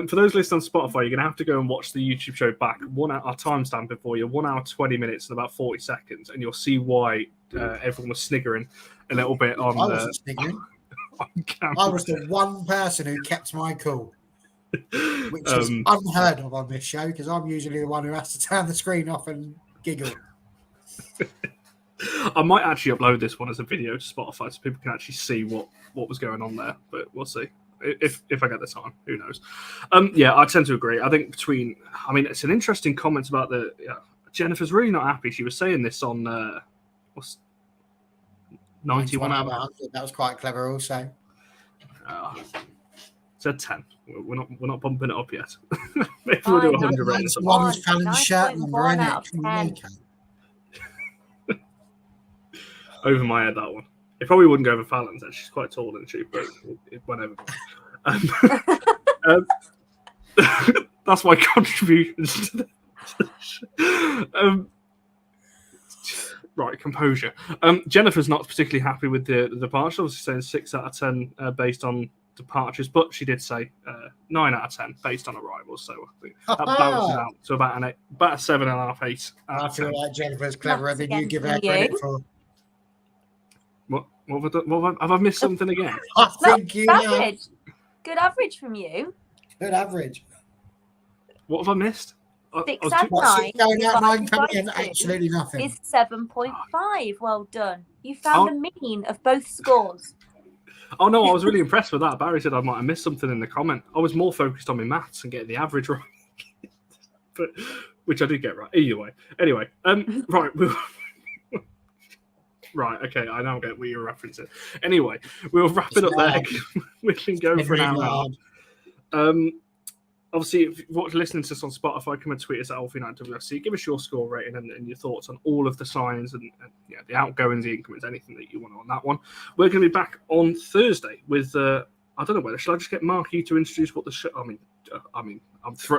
For those listening on Spotify, you're going to have to go and watch the YouTube show back. I'll timestamp it for you. 1 hour, 20 minutes, and about 40 seconds, and you'll see why everyone was sniggering a little bit on. I wasn't sniggering. On camera. I was the one person who kept my cool, which is unheard of on this show, because I'm usually the one who has to turn the screen off and giggle. I might actually upload this one as a video to Spotify so people can actually see what was going on there, but we'll see. If I get the time, who knows? Yeah, I tend to agree. I think it's an interesting comment about Jennifer's really not happy. She was saying this on what's 91 out of 100. That was quite clever, also. Said 10. We're not bumping it up yet. Maybe we'll do 100 ratings. One was Fallon's shirt number, innit? Over my head, that one. It probably wouldn't go over Fallon's. She's quite tall, isn't she? But it went over. That's my contributions to the right, composure. Jennifer's not particularly happy with the departure. Obviously saying 6 out of 10 based on departures, but she did say 9 out of 10 based on arrivals. So I think that balances out to about a 7.5, 8. I feel like Jennifer's cleverer than you give her That's credit for. What have I missed something again? I think you know. Good average from you. Good average. What have I missed? 6 out of 9. Going out 9 coming in, divided absolutely nothing. Is 7.5. Well done. You found the mean of both scores. Oh no, I was really impressed with that. Barry said I might have missed something in the comment. I was more focused on my maths and getting the average right, but which I did get right. Either way. Anyway, right. Right, okay, I now get what you're referencing. Anyway, we'll wrap it up there. We can go for an hour. obviously, if you're listening to us on Spotify, come and tweet us at allforunitedvids. Give us your score rating and your thoughts on all of the signs and the outgoings, the incomings, anything that you want on that one. We're going to be back on Thursday with, I don't know whether, shall I just get Marky to introduce what the show, I'm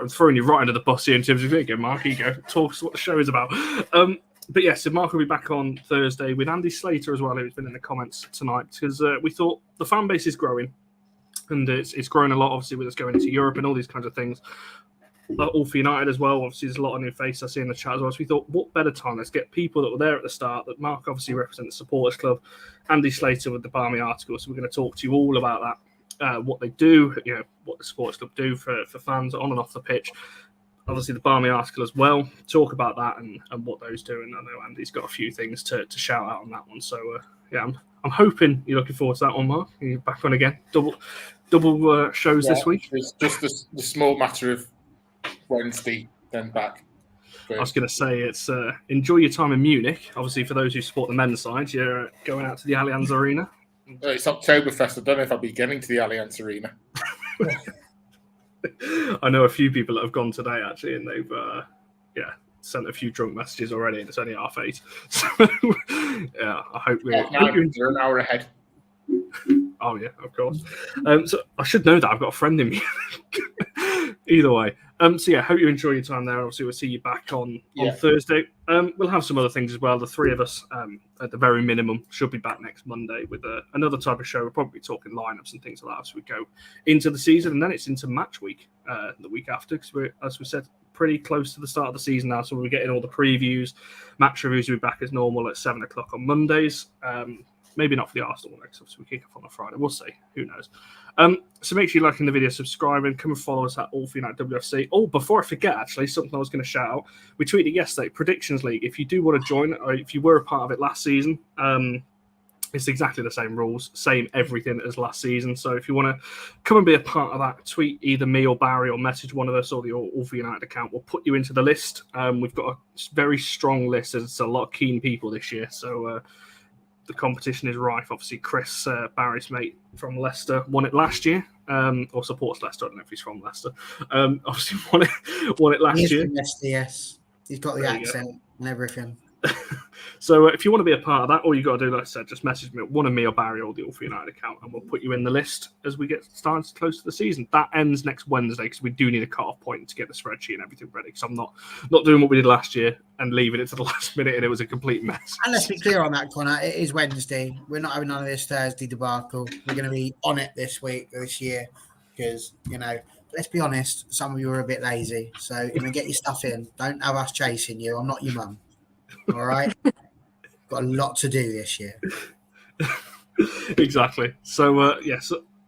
throwing you right under the bus here in terms of, here you go, Mark, here you go, talk us what the show is about. But yes, so Mark will be back on Thursday with Andy Slater as well, who's been in the comments tonight, because we thought the fan base is growing. And it's grown a lot, obviously, with us going into Europe and all these kinds of things. All for United as well. Obviously, there's a lot of new faces I see in the chat as well. So we thought, what better time? Let's get people that were there at the start. That Mark obviously represents the Supporters Club. Andy Slater with the Barmy article. So we're going to talk to you all about that, what they do, what the Supporters Club do for fans on and off the pitch. Obviously, the Barmy article as well. Talk about that and what those do. And I know Andy's got a few things to shout out on that one. So, I'm hoping you're looking forward to that one, Mark. You're back on again. Double shows this week. It's just the small matter of Wednesday, then back. I was going to say, it's enjoy your time in Munich. Obviously, for those who support the men's side, you're going out to the Allianz Arena. It's Oktoberfest. I don't know if I'll be getting to the Allianz Arena. I know a few people that have gone today, actually, and they've sent a few drunk messages already, and it's only 8:30. So, I hope we're an hour ahead. Oh, yeah, of course. So I should know that. I've got a friend in me. Either way. Hope you enjoy your time there. Obviously, we'll see you back on Thursday. We'll have some other things as well. The three of us, at the very minimum, should be back next Monday with another type of show. We'll probably be talking lineups and things like that as we go into the season. And then it's into match week the week after, because we're, as we said, pretty close to the start of the season now. So we're getting all the previews. Match reviews will be back as normal at 7 o'clock on Mondays. Maybe not for the Arsenal one, because we kick off on a Friday. We'll see. Who knows? So make sure you're liking the video, subscribing, come and follow us at All for United WFC. Oh, before I forget, actually, something I was going to shout out. We tweeted yesterday, Predictions League. If you do want to join, or if you were a part of it last season, it's exactly the same rules, same everything as last season. So if you want to come and be a part of that, tweet either me or Barry or message one of us or the All for United account. We'll put you into the list. We've got a very strong list. There's a lot of keen people this year. So the competition is rife. Obviously, Chris, Barry's mate from Leicester, won it last year, or supports Leicester. I don't know if he's from Leicester. Obviously, won it last year. From Leicester, yes. He's got the accent and everything. So if you want to be a part of that, all you got to do, like I said, just message me, one of me or Barry or the All for United account, and we'll put you in the list as we get started close to the season. That ends next Wednesday, because we do need a cut-off point to get the spreadsheet and everything ready, because I'm not doing what we did last year and leaving it to the last minute, and it was a complete mess. And let's be clear on that, Connor. It is Wednesday. We're not having none of this Thursday debacle. We're going to be on it this year, because, let's be honest, some of you are a bit lazy. So, get your stuff in. Don't have us chasing you. I'm not your mum. All right? Got a lot to do this year. Exactly. So,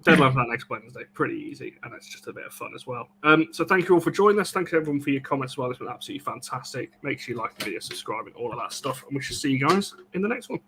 deadline for that next Wednesday. Pretty easy, and it's just a bit of fun as well. So thank you all for joining us. Thanks everyone for your comments as well. It's been absolutely fantastic. Make sure you like the video, subscribe, and all of that stuff. And we shall see you guys in the next one.